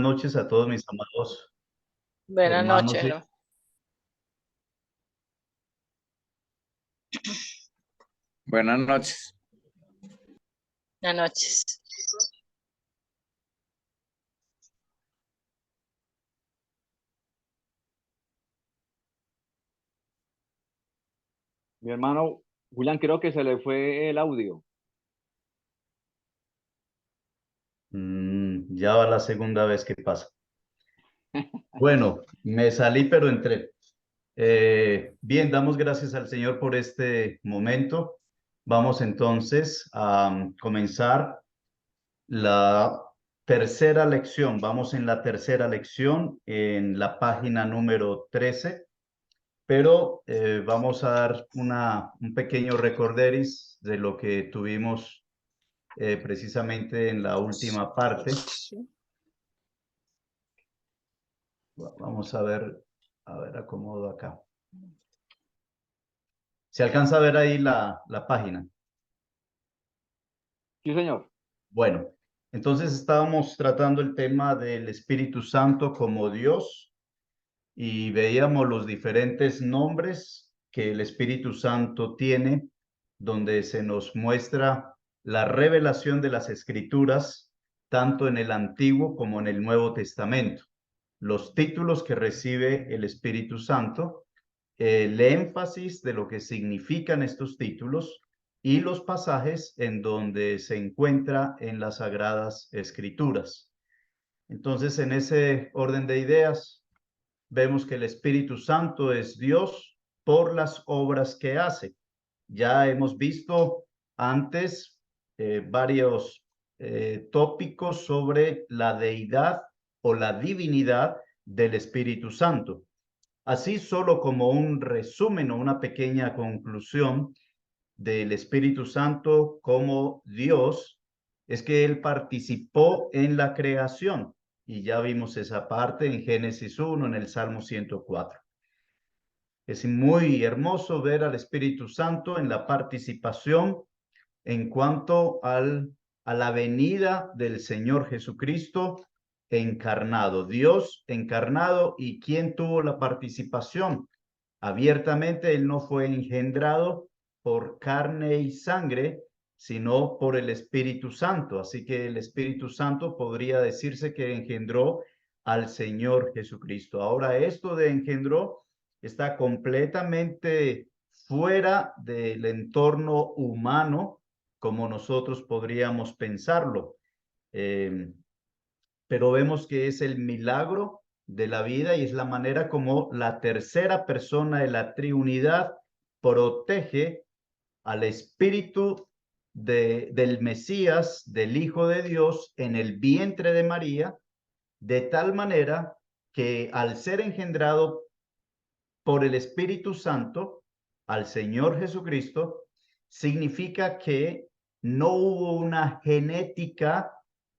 noches a todos mis amados Buenas hermanos. noches, ¿no? Buenas noches. Buenas noches. Mi hermano Julián, creo que se le fue el audio. Ya va la segunda vez que pasa. Bueno, me salí, pero entré. Bien, damos gracias al Señor por este momento. Vamos entonces a comenzar la tercera lección. Vamos en la tercera lección, en la página número 13. Pero vamos a dar un pequeño recorderis de lo que tuvimos precisamente en la última parte. Vamos a ver, acomodo acá. ¿Se alcanza a ver ahí la página? Sí, señor. Bueno, entonces estábamos tratando el tema del Espíritu Santo como Dios y veíamos los diferentes nombres que el Espíritu Santo tiene, donde se nos muestra la revelación de las Escrituras, tanto en el Antiguo como en el Nuevo Testamento. Los títulos que recibe el Espíritu Santo, el énfasis de lo que significan estos títulos y los pasajes en donde se encuentra en las Sagradas Escrituras. Entonces, en ese orden de ideas, vemos que el Espíritu Santo es Dios por las obras que hace. Ya hemos visto antes varios tópicos sobre la deidad o la divinidad del Espíritu Santo. Así, solo como un resumen o una pequeña conclusión del Espíritu Santo como Dios, es que Él participó en la creación. Y ya vimos esa parte en Génesis 1, en el Salmo 104. Es muy hermoso ver al Espíritu Santo en la participación en cuanto a la venida del Señor Jesucristo encarnado, Dios encarnado. ¿Y quién tuvo la participación? Abiertamente, Él no fue engendrado por carne y sangre, sino por el Espíritu Santo. Así que el Espíritu Santo podría decirse que engendró al Señor Jesucristo. Ahora, esto de engendró está completamente fuera del entorno humano, como nosotros podríamos pensarlo. Pero vemos que es el milagro de la vida y es la manera como la tercera persona de la Trinidad protege al espíritu del Mesías, del Hijo de Dios, en el vientre de María, de tal manera que al ser engendrado por el Espíritu Santo al Señor Jesucristo, significa que no hubo una genética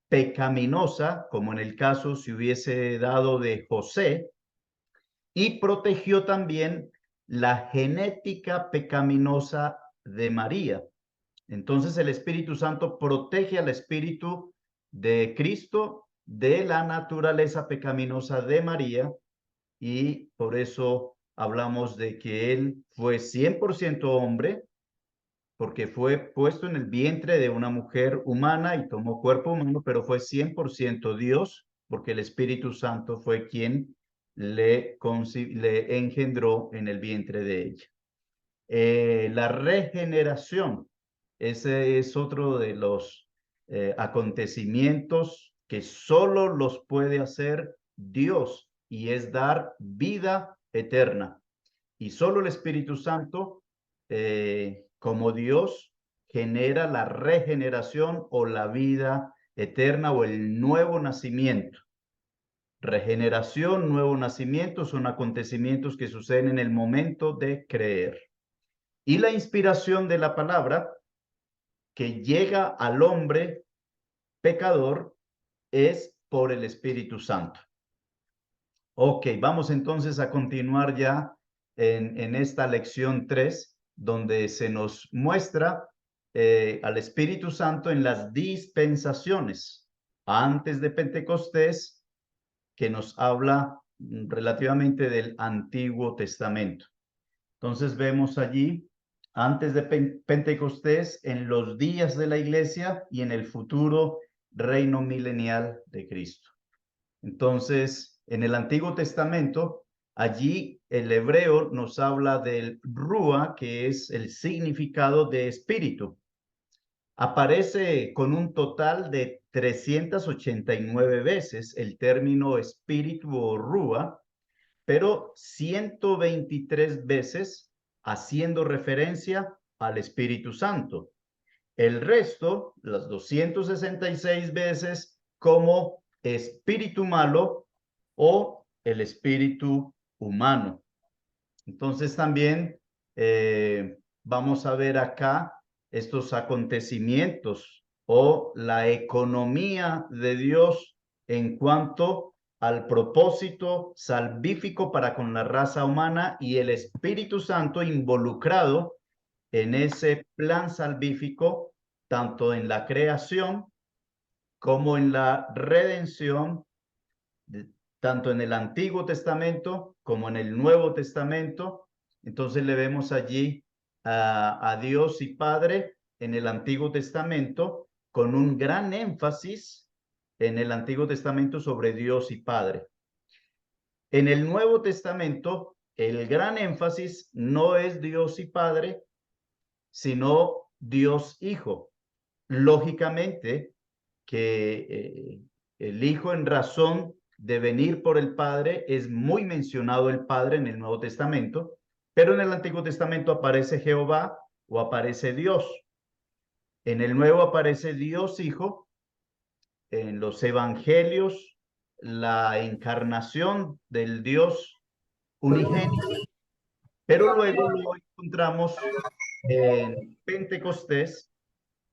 pecaminosa, como en el caso si hubiese dado de José, y protegió también la genética pecaminosa de María. Entonces el Espíritu Santo protege al Espíritu de Cristo de la naturaleza pecaminosa de María, y por eso hablamos de que él fue 100% hombre, porque fue puesto en el vientre de una mujer humana y tomó cuerpo humano, pero fue 100% Dios, porque el Espíritu Santo fue quien le engendró en el vientre de ella. La regeneración, ese es otro de los acontecimientos que solo los puede hacer Dios, y es dar vida eterna. Y solo el Espíritu Santo, como Dios, genera la regeneración o la vida eterna o el nuevo nacimiento. Regeneración, nuevo nacimiento son acontecimientos que suceden en el momento de creer. Y la inspiración de la palabra que llega al hombre pecador es por el Espíritu Santo. Ok, vamos entonces a continuar ya en esta lección 3, donde se nos muestra al Espíritu Santo en las dispensaciones. Antes de Pentecostés, que nos habla relativamente del Antiguo Testamento. Entonces vemos allí, antes de Pentecostés, en los días de la iglesia y en el futuro reino milenial de Cristo. Entonces, en el Antiguo Testamento, allí el hebreo nos habla del Rúa, que es el significado de espíritu. Aparece con un total de 389 veces el término espíritu o Rúa, pero 123 veces haciendo referencia al Espíritu Santo. El resto, las 266 veces, como espíritu malo o el espíritu humano. Entonces también vamos a ver acá estos acontecimientos o la economía de Dios en cuanto al propósito salvífico para con la raza humana y el Espíritu Santo involucrado en ese plan salvífico, tanto en la creación como en la redención, tanto en el Antiguo Testamento como en el Nuevo Testamento. Entonces le vemos allí a Dios y Padre en el Antiguo Testamento con un gran énfasis en el Antiguo Testamento sobre Dios y Padre. En el Nuevo Testamento, el gran énfasis no es Dios y Padre, sino Dios Hijo. Lógicamente que el Hijo en razón de venir por el Padre es muy mencionado el Padre en el Nuevo Testamento, pero en el Antiguo Testamento aparece Jehová o aparece Dios. En el Nuevo aparece Dios Hijo. En los Evangelios, la encarnación del Dios unigénito, pero luego lo encontramos en Pentecostés.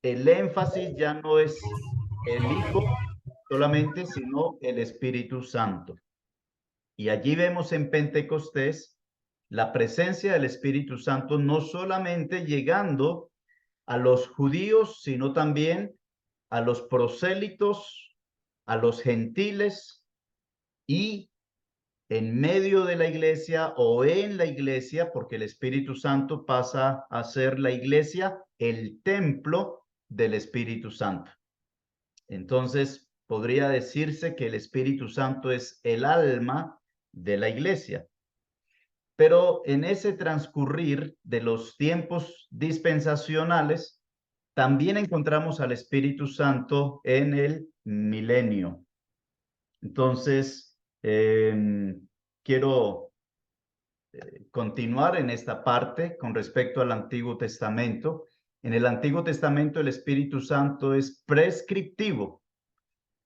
El énfasis ya no es el Hijo solamente, sino el Espíritu Santo. Y allí vemos en Pentecostés la presencia del Espíritu Santo no solamente llegando a los judíos, sino también a los prosélitos, a los gentiles y en medio de la iglesia o en la iglesia, porque el Espíritu Santo pasa a ser la iglesia, el templo del Espíritu Santo. Entonces, podría decirse que el Espíritu Santo es el alma de la iglesia. Pero en ese transcurrir de los tiempos dispensacionales, también encontramos al Espíritu Santo en el milenio. Entonces, quiero continuar en esta parte con respecto al Antiguo Testamento. En el Antiguo Testamento el Espíritu Santo es prescriptivo.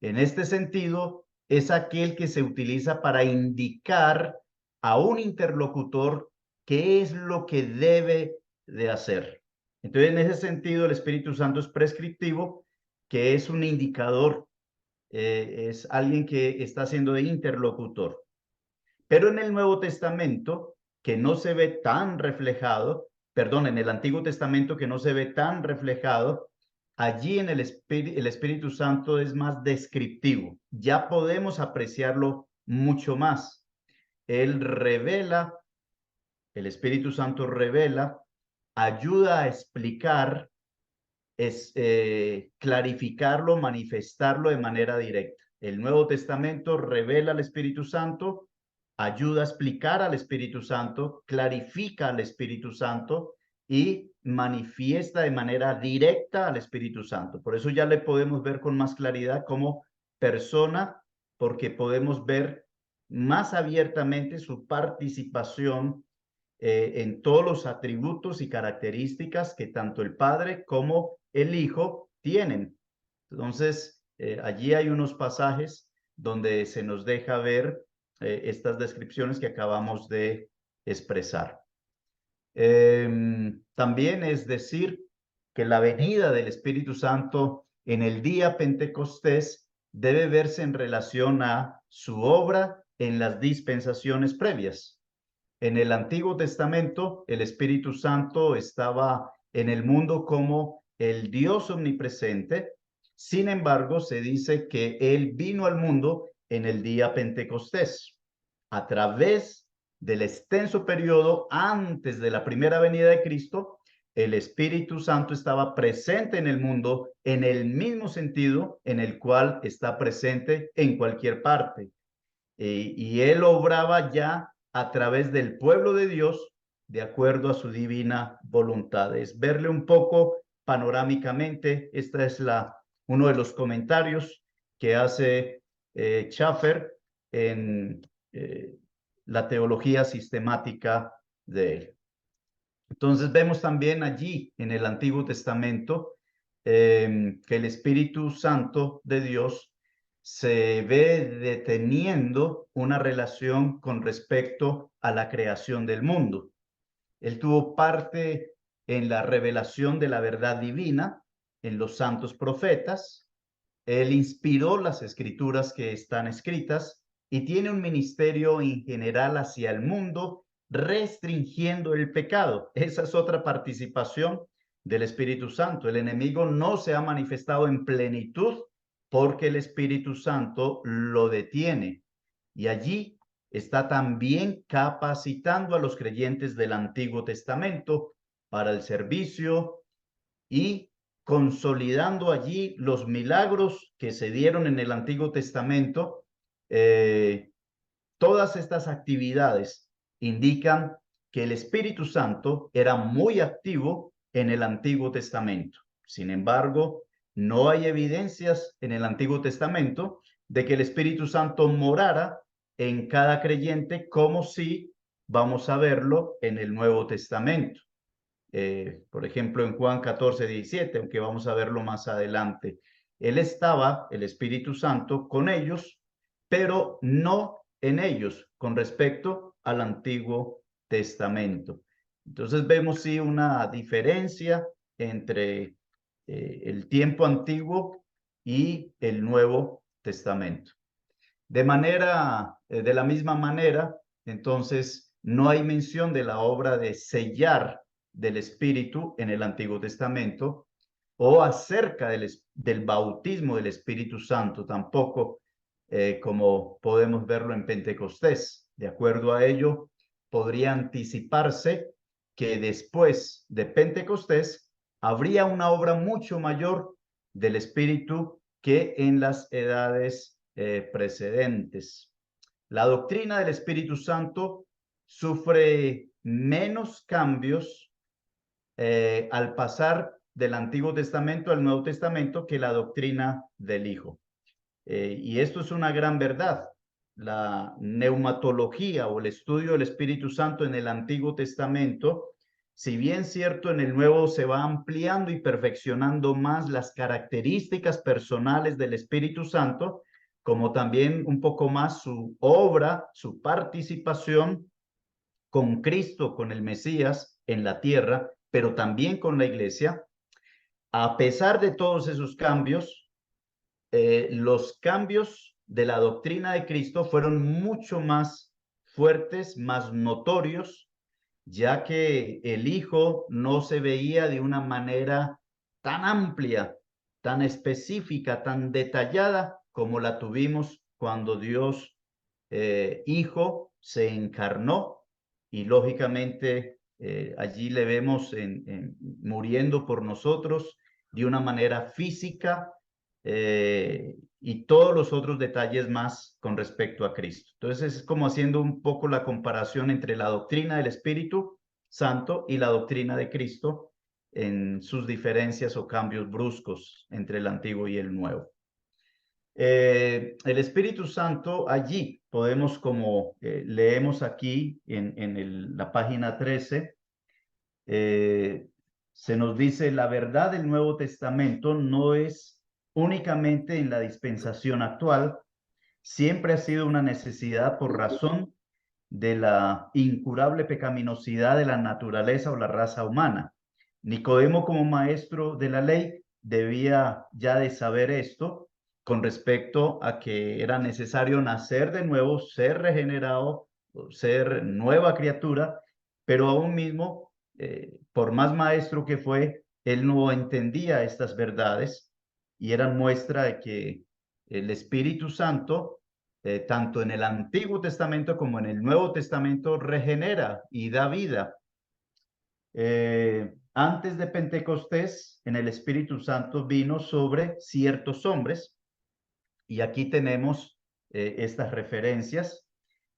En este sentido, es aquel que se utiliza para indicar a un interlocutor qué es lo que debe de hacer. Entonces, en ese sentido, el Espíritu Santo es prescriptivo, que es un indicador, es alguien que está haciendo de interlocutor. Pero en el Nuevo Testamento, que no se ve tan reflejado, perdón, en el Antiguo Testamento que no se ve tan reflejado, allí en el Espíritu Santo es más descriptivo. Ya podemos apreciarlo mucho más. Él revela, el Espíritu Santo revela, ayuda a explicar, clarificarlo, manifestarlo de manera directa. El Nuevo Testamento revela al Espíritu Santo, ayuda a explicar al Espíritu Santo, clarifica al Espíritu Santo y manifiesta de manera directa al Espíritu Santo. Por eso ya le podemos ver con más claridad como persona, porque podemos ver más abiertamente su participación en todos los atributos y características que tanto el Padre como el Hijo tienen. Entonces, allí hay unos pasajes donde se nos deja ver estas descripciones que acabamos de expresar. También es decir que la venida del Espíritu Santo en el día Pentecostés debe verse en relación a su obra en las dispensaciones previas. En el Antiguo Testamento, el Espíritu Santo estaba en el mundo como el Dios omnipresente. Sin embargo, se dice que Él vino al mundo en el día Pentecostés, a través del extenso periodo antes de la primera venida de Cristo. El Espíritu Santo estaba presente en el mundo en el mismo sentido en el cual está presente en cualquier parte. Y él obraba ya a través del pueblo de Dios de acuerdo a su divina voluntad. Es verle un poco panorámicamente. Esta es uno de los comentarios que hace Schaffer en la teología sistemática de él. Entonces vemos también allí en el Antiguo Testamento que el Espíritu Santo de Dios se ve deteniendo una relación con respecto a la creación del mundo. Él tuvo parte en la revelación de la verdad divina en los santos profetas. Él inspiró las escrituras que están escritas y tiene un ministerio en general hacia el mundo, restringiendo el pecado. Esa es otra participación del Espíritu Santo. El enemigo no se ha manifestado en plenitud porque el Espíritu Santo lo detiene. Y allí está también capacitando a los creyentes del Antiguo Testamento para el servicio y consolidando allí los milagros que se dieron en el Antiguo Testamento. Todas estas actividades indican que el Espíritu Santo era muy activo en el Antiguo Testamento. Sin embargo, no hay evidencias en el Antiguo Testamento de que el Espíritu Santo morara en cada creyente, como si vamos a verlo en el Nuevo Testamento. Por ejemplo, en Juan 14:17, aunque vamos a verlo más adelante. Él estaba, el Espíritu Santo, con ellos, pero no en ellos con respecto al Antiguo Testamento. Entonces vemos sí una diferencia entre el tiempo antiguo y el Nuevo Testamento. De la misma manera, entonces, no hay mención de la obra de sellar del Espíritu en el Antiguo Testamento o acerca del bautismo del Espíritu Santo, tampoco como podemos verlo en Pentecostés. De acuerdo a ello, podría anticiparse que después de Pentecostés habría una obra mucho mayor del Espíritu que en las edades precedentes. La doctrina del Espíritu Santo sufre menos cambios al pasar del Antiguo Testamento al Nuevo Testamento que la doctrina del Hijo. Y esto es una gran verdad. La neumatología o el estudio del Espíritu Santo en el Antiguo Testamento, si bien cierto, en el Nuevo se va ampliando y perfeccionando más las características personales del Espíritu Santo, como también un poco más su obra, su participación con Cristo, con el Mesías en la tierra, pero también con la iglesia. A pesar de todos esos cambios, los cambios de la doctrina de Cristo fueron mucho más fuertes, más notorios, ya que el Hijo no se veía de una manera tan amplia, tan específica, tan detallada como la tuvimos cuando Dios Hijo se encarnó y lógicamente allí le vemos muriendo por nosotros de una manera física y todos los otros detalles más con respecto a Cristo. Entonces es como haciendo un poco la comparación entre la doctrina del Espíritu Santo y la doctrina de Cristo en sus diferencias o cambios bruscos entre el Antiguo y el Nuevo. El Espíritu Santo, allí podemos, como leemos aquí en la página 13, se nos dice: la verdad del Nuevo Testamento no es únicamente en la dispensación actual, siempre ha sido una necesidad por razón de la incurable pecaminosidad de la naturaleza o la raza humana. Nicodemo, como maestro de la ley, debía ya de saber esto con respecto a que era necesario nacer de nuevo, ser regenerado, ser nueva criatura, pero aún mismo, por más maestro que fue, él no entendía estas verdades y eran muestra de que el Espíritu Santo tanto en el Antiguo Testamento como en el Nuevo Testamento, regenera y da vida. Antes de Pentecostés, en el Espíritu Santo vino sobre ciertos hombres, y aquí tenemos estas referencias: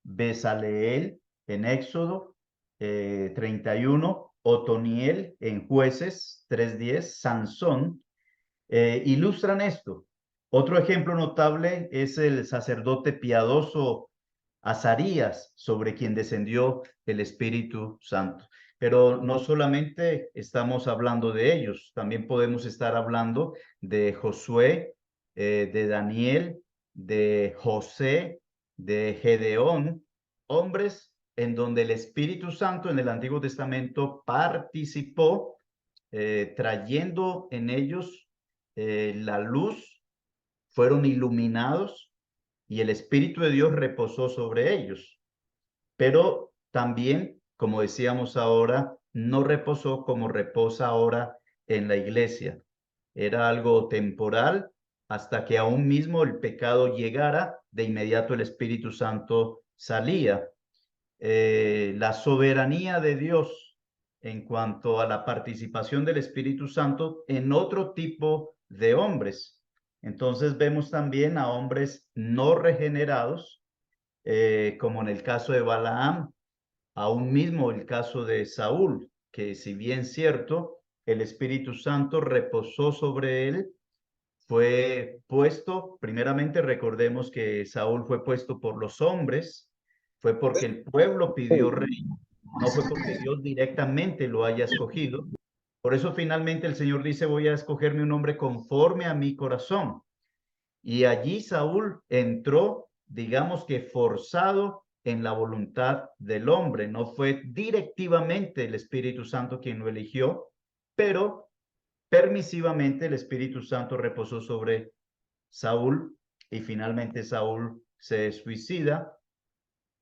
Bezaleel en Éxodo 31, Otoniel en Jueces 3:10, Sansón, ilustran esto. Otro ejemplo notable es el sacerdote piadoso Azarías, sobre quien descendió el Espíritu Santo. Pero no solamente estamos hablando de ellos, también podemos estar hablando de Josué, de Daniel, de José, de Gedeón, hombres en donde el Espíritu Santo en el Antiguo Testamento participó, trayendo en ellos la luz, fueron iluminados y el Espíritu de Dios reposó sobre ellos. Pero también, como decíamos ahora, no reposó como reposa ahora en la iglesia. Era algo temporal hasta que aún mismo el pecado llegara, de inmediato el Espíritu Santo salía. La soberanía de Dios en cuanto a la participación del Espíritu Santo en otro tipo de hombres. Entonces vemos también a hombres no regenerados, como en el caso de Balaam, aún mismo el caso de Saúl, que si bien cierto, el Espíritu Santo reposó sobre él, fue puesto, primeramente recordemos que Saúl fue puesto por los hombres, fue porque el pueblo pidió rey, no fue porque Dios directamente lo haya escogido. Por eso finalmente el Señor dice: voy a escogerme un hombre conforme a mi corazón. Y allí Saúl entró, digamos que forzado en la voluntad del hombre. No fue directivamente el Espíritu Santo quien lo eligió, pero permisivamente el Espíritu Santo reposó sobre Saúl, y finalmente Saúl se suicida,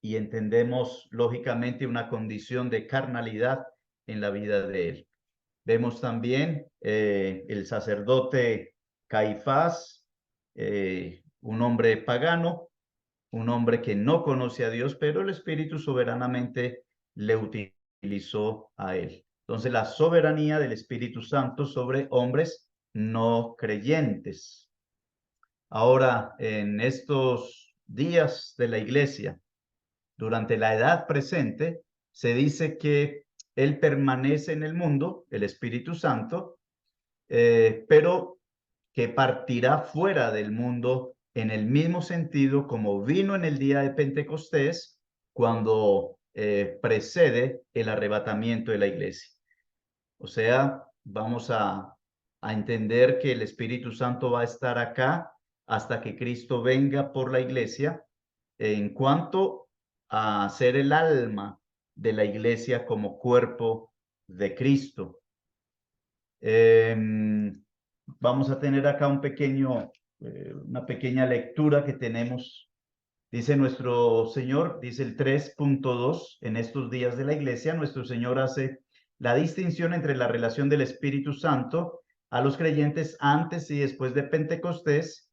y entendemos lógicamente una condición de carnalidad en la vida de él. Vemos también el sacerdote Caifás, un hombre pagano, un hombre que no conoce a Dios, pero el Espíritu soberanamente le utilizó a él. Entonces, la soberanía del Espíritu Santo sobre hombres no creyentes. Ahora, en estos días de la iglesia, durante la edad presente, se dice que Él permanece en el mundo, el Espíritu Santo, pero que partirá fuera del mundo en el mismo sentido como vino en el día de Pentecostés, cuando precede el arrebatamiento de la iglesia. O sea, vamos a entender que el Espíritu Santo va a estar acá hasta que Cristo venga por la iglesia, en cuanto a ser el alma de la iglesia como cuerpo de Cristo. Vamos a tener acá una pequeña lectura que tenemos. Dice nuestro Señor, dice el 3.2, en estos días de la iglesia, nuestro Señor hace la distinción entre la relación del Espíritu Santo a los creyentes antes y después de Pentecostés,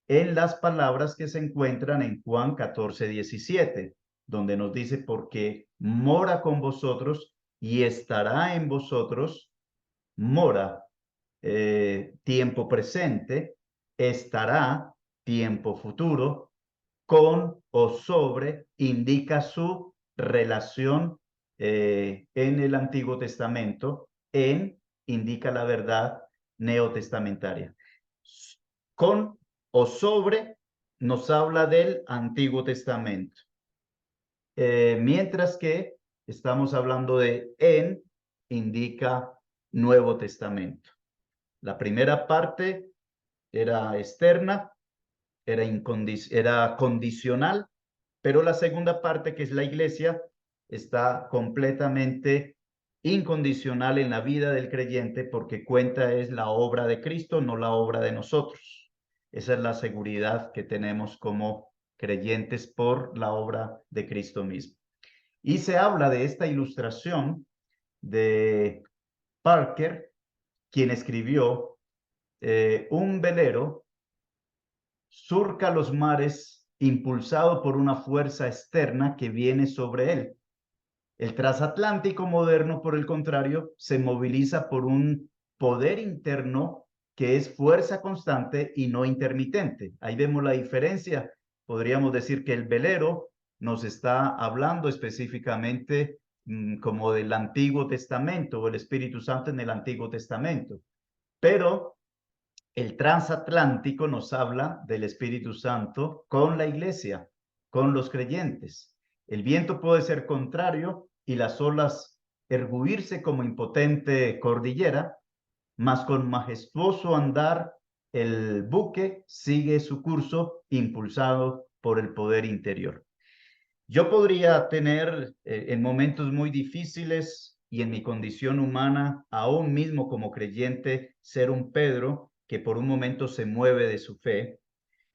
en las palabras que se encuentran en Juan 14:17, donde nos dice: porque mora con vosotros y estará en vosotros. Mora, tiempo presente; estará, tiempo futuro; con o sobre indica su relación en el Antiguo Testamento; en indica la verdad neotestamentaria. Con o sobre nos habla del Antiguo Testamento, mientras que estamos hablando de en, indica Nuevo Testamento. La primera parte era externa, era condicional, pero la segunda parte, que es la iglesia, está completamente incondicional en la vida del creyente, porque cuenta es la obra de Cristo, no la obra de nosotros. Esa es la seguridad que tenemos como creyentes por la obra de Cristo mismo. Y se habla de esta ilustración de Parker, quien escribió: un velero surca los mares impulsado por una fuerza externa que viene sobre él. El transatlántico moderno, por el contrario, se moviliza por un poder interno que es fuerza constante y no intermitente. Ahí vemos la diferencia. Podríamos decir que el velero nos está hablando específicamente como del Antiguo Testamento o el Espíritu Santo en el Antiguo Testamento. Pero el transatlántico nos habla del Espíritu Santo con la iglesia, con los creyentes. El viento puede ser contrario y las olas erguirse como impotente cordillera, mas con majestuoso andar el buque sigue su curso impulsado por el poder interior. Yo podría tener en momentos muy difíciles y en mi condición humana, aún mismo como creyente, ser un Pedro que por un momento se mueve de su fe,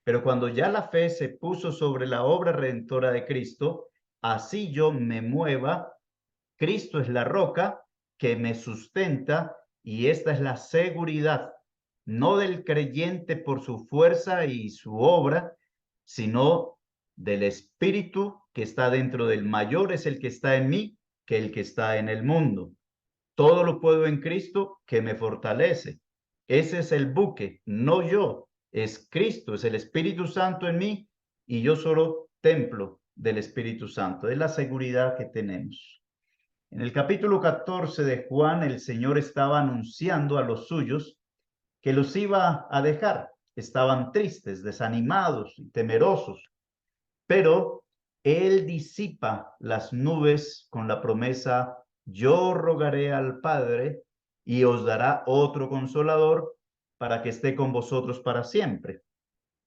pero cuando ya la fe se puso sobre la obra redentora de Cristo, así yo me mueva, Cristo es la roca que me sustenta y esta es la seguridad, no del creyente por su fuerza y su obra, sino del Espíritu que está dentro del mayor es el que está en mí que el que está en el mundo. Todo lo puedo en Cristo que me fortalece. Ese es el buque, no yo, es Cristo, es el Espíritu Santo en mí y yo solo templo del Espíritu Santo. Es la seguridad que tenemos. En el capítulo 14 de Juan, el Señor estaba anunciando a los suyos que los iba a dejar. Estaban tristes, desanimados y temerosos, pero Él disipa las nubes con la promesa: yo rogaré al Padre y os dará otro consolador para que esté con vosotros para siempre.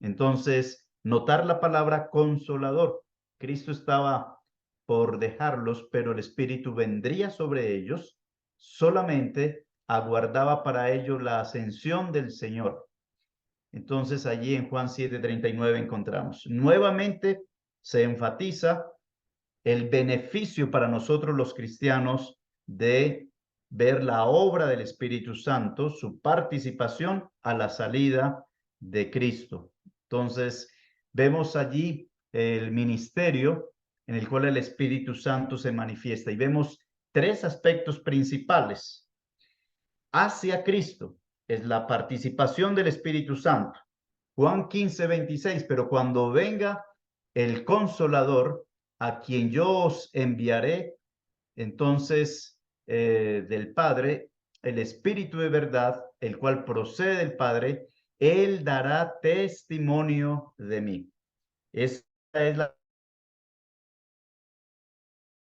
Entonces, notar la palabra consolador. Cristo estaba por dejarlos, pero el Espíritu vendría sobre ellos, solamente aguardaba para ellos la ascensión del Señor. Entonces allí en Juan 7:39 encontramos, nuevamente se enfatiza el beneficio para nosotros los cristianos de ver la obra del Espíritu Santo, su participación a la salida de Cristo. Entonces, vemos allí el ministerio en el cual el Espíritu Santo se manifiesta y vemos tres aspectos principales. Hacia Cristo es la participación del Espíritu Santo. Juan 15:26, pero cuando venga el Consolador, a quien yo os enviaré, entonces del Padre, el Espíritu de verdad, el cual procede del Padre, Él dará testimonio de mí. Esta es la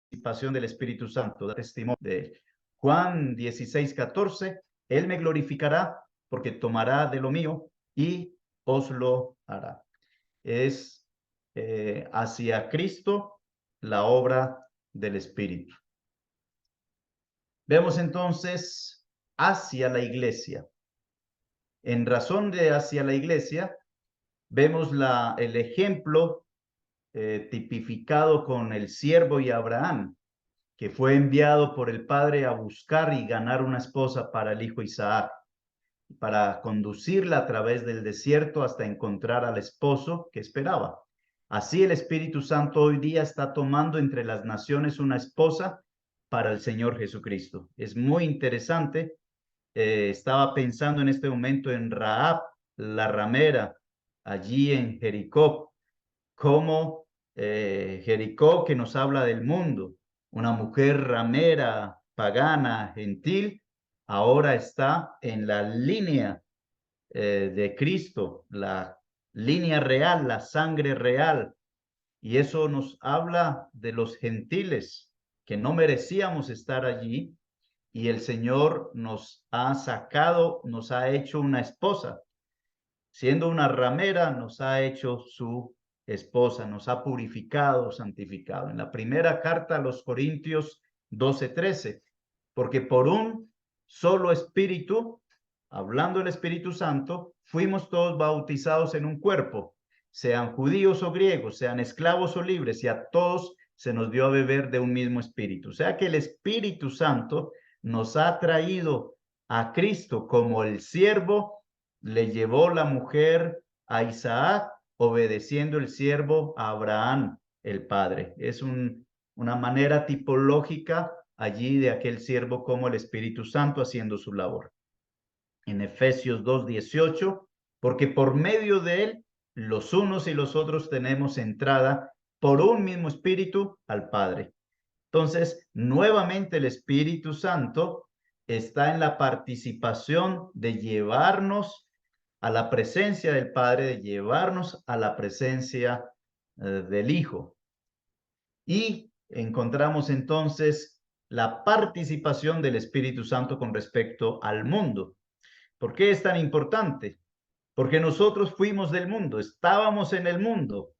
participación del Espíritu Santo, da testimonio de Él. Juan 16:14, Él me glorificará porque tomará de lo mío y os lo hará. Es hacia Cristo la obra del Espíritu. Vemos entonces hacia la iglesia. En razón de hacia la iglesia, vemos el ejemplo tipificado con el siervo y Abraham, que fue enviado por el padre a buscar y ganar una esposa para el hijo Isaac, para conducirla a través del desierto hasta encontrar al esposo que esperaba. Así el Espíritu Santo hoy día está tomando entre las naciones una esposa para el Señor Jesucristo. Es muy interesante. Estaba pensando en este momento en Rahab, la ramera, allí en Jericó, como Jericó, que nos habla del mundo, una mujer ramera, pagana, gentil, ahora está en la línea de Cristo, la línea real, la sangre real. Y eso nos habla de los gentiles, que no merecíamos estar allí, y el Señor nos ha sacado, nos ha hecho una esposa. Siendo una ramera, nos ha hecho su esposa, nos ha purificado, santificado. En la primera carta a los Corintios 12:13, porque por un solo espíritu, hablando del Espíritu Santo, fuimos todos bautizados en un cuerpo, sean judíos o griegos, sean esclavos o libres, y a todos se nos dio a beber de un mismo espíritu. O sea que el Espíritu Santo nos ha traído a Cristo como el siervo le llevó la mujer a Isaac obedeciendo el siervo a Abraham, el padre. Es una manera tipológica allí de aquel siervo como el Espíritu Santo haciendo su labor. En Efesios 2:18, porque por medio de él, los unos y los otros tenemos entrada por un mismo Espíritu al Padre. Entonces, nuevamente el Espíritu Santo está en la participación de llevarnos a la presencia del Padre, de llevarnos a la presencia del Hijo. Y encontramos entonces la participación del Espíritu Santo con respecto al mundo. ¿Por qué es tan importante? Porque nosotros fuimos del mundo, estábamos en el mundo,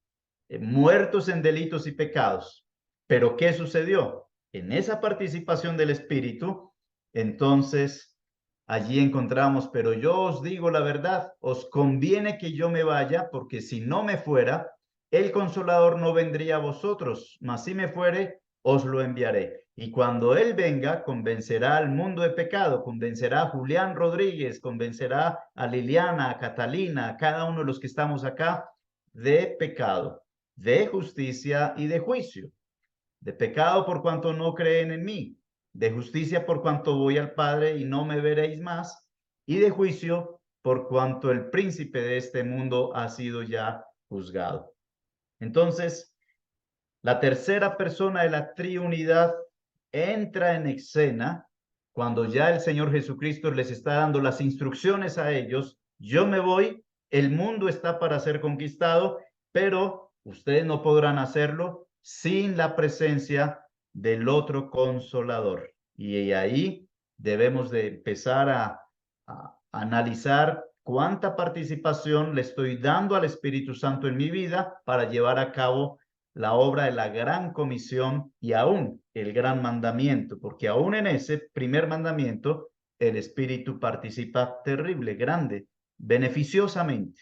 muertos en delitos y pecados. Pero ¿qué sucedió? En esa participación del Espíritu, entonces allí encontramos, pero yo os digo la verdad, os conviene que yo me vaya, porque si no me fuera, el Consolador no vendría a vosotros, mas si me fuere, os lo enviaré. Y cuando Él venga, convencerá al mundo de pecado, convencerá a Julián Rodríguez, convencerá a Liliana, a Catalina, a cada uno de los que estamos acá, de pecado, de justicia y de juicio. De pecado por cuanto no creen en mí, de justicia por cuanto voy al Padre y no me veréis más, y de juicio por cuanto el príncipe de este mundo ha sido ya juzgado. Entonces, la tercera persona de la triunidad entra en escena cuando ya el Señor Jesucristo les está dando las instrucciones a ellos. Yo me voy, el mundo está para ser conquistado, pero ustedes no podrán hacerlo sin la presencia del otro consolador. Y ahí debemos de empezar a analizar cuánta participación le estoy dando al Espíritu Santo en mi vida para llevar a cabo la obra de la gran comisión y aún el gran mandamiento, porque aún en ese primer mandamiento el Espíritu participa terrible, grande, beneficiosamente.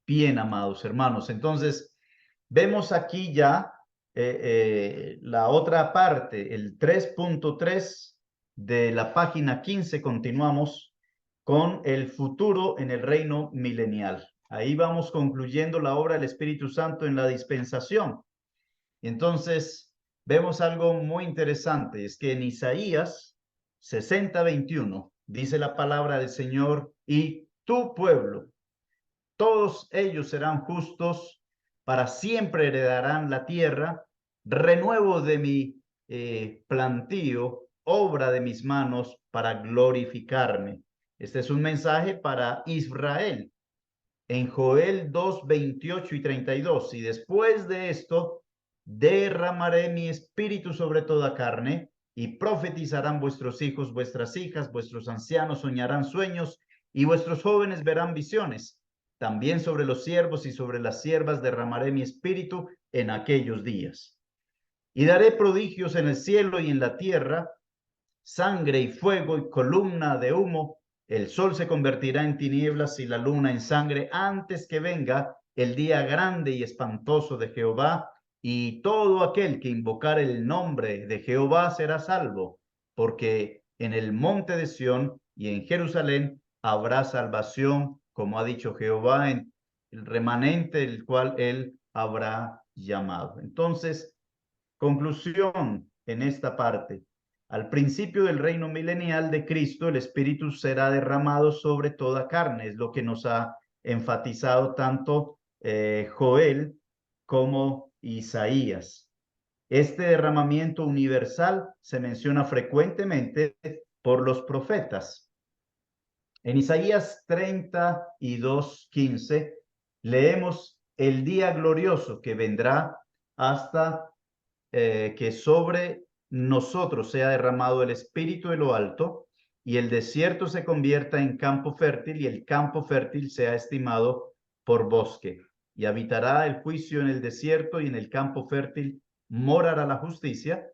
Bien, amados hermanos, entonces vemos aquí ya la otra parte, el 3.3 de la página 15, continuamos con el futuro en el reino milenial. Ahí vamos concluyendo la obra del Espíritu Santo en la dispensación. Entonces, vemos algo muy interesante, es que en Isaías 60:21 dice la palabra del Señor, y tu pueblo, todos ellos serán justos, para siempre heredarán la tierra, renuevo de mi plantío, obra de mis manos para glorificarme. Este es un mensaje para Israel. En Joel 2:28 y 32, y después de esto, derramaré mi espíritu sobre toda carne, y profetizarán vuestros hijos, vuestras hijas, vuestros ancianos soñarán sueños, y vuestros jóvenes verán visiones. También sobre los siervos y sobre las siervas derramaré mi espíritu en aquellos días. Y daré prodigios en el cielo y en la tierra, sangre y fuego y columna de humo. El sol se convertirá en tinieblas y la luna en sangre antes que venga el día grande y espantoso de Jehová, y todo aquel que invocar el nombre de Jehová será salvo, porque en el monte de Sión y en Jerusalén habrá salvación, como ha dicho Jehová, en el remanente el cual él habrá llamado. Entonces, conclusión en esta parte. Al principio del reino milenial de Cristo, el Espíritu será derramado sobre toda carne. Es lo que nos ha enfatizado tanto Joel como Isaías. Este derramamiento universal se menciona frecuentemente por los profetas. En Isaías 32:15 leemos el día glorioso que vendrá hasta que sobre nosotros sea derramado el Espíritu de lo alto, y el desierto se convierta en campo fértil, y el campo fértil sea estimado por bosque. Y habitará el juicio en el desierto, y en el campo fértil morará la justicia,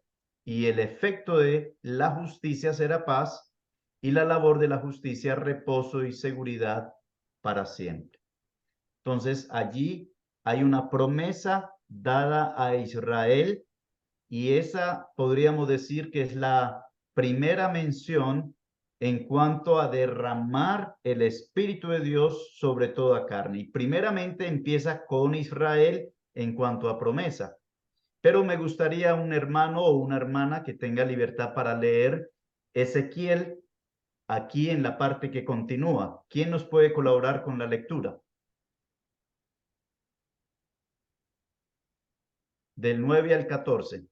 y el efecto de la justicia será paz, y la labor de la justicia reposo y seguridad para siempre. Entonces allí hay una promesa dada a Israel, y esa podríamos decir que es la primera mención en cuanto a derramar el Espíritu de Dios sobre toda carne. Y primeramente empieza con Israel en cuanto a promesa. Pero me gustaría un hermano o una hermana que tenga libertad para leer Ezequiel aquí en la parte que continúa. ¿Quién nos puede colaborar con la lectura? Del 9 al 14.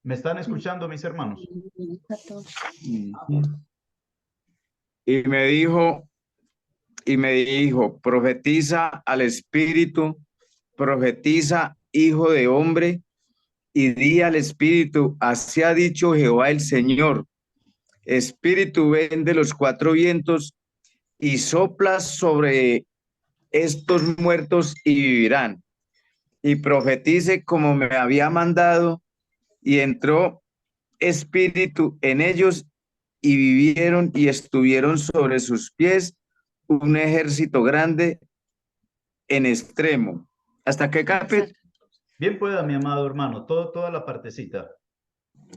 ¿Me están escuchando, mis hermanos? Y me dijo, profetiza al Espíritu, profetiza, hijo de hombre, y di al Espíritu, así ha dicho Jehová el Señor. Espíritu, ven de los cuatro vientos y sopla sobre estos muertos y vivirán. Y profetice como me había mandado, y entró espíritu en ellos y vivieron y estuvieron sobre sus pies un ejército grande en extremo. ¿Hasta qué capítulo? Bien pueda, mi amado hermano, toda la partecita.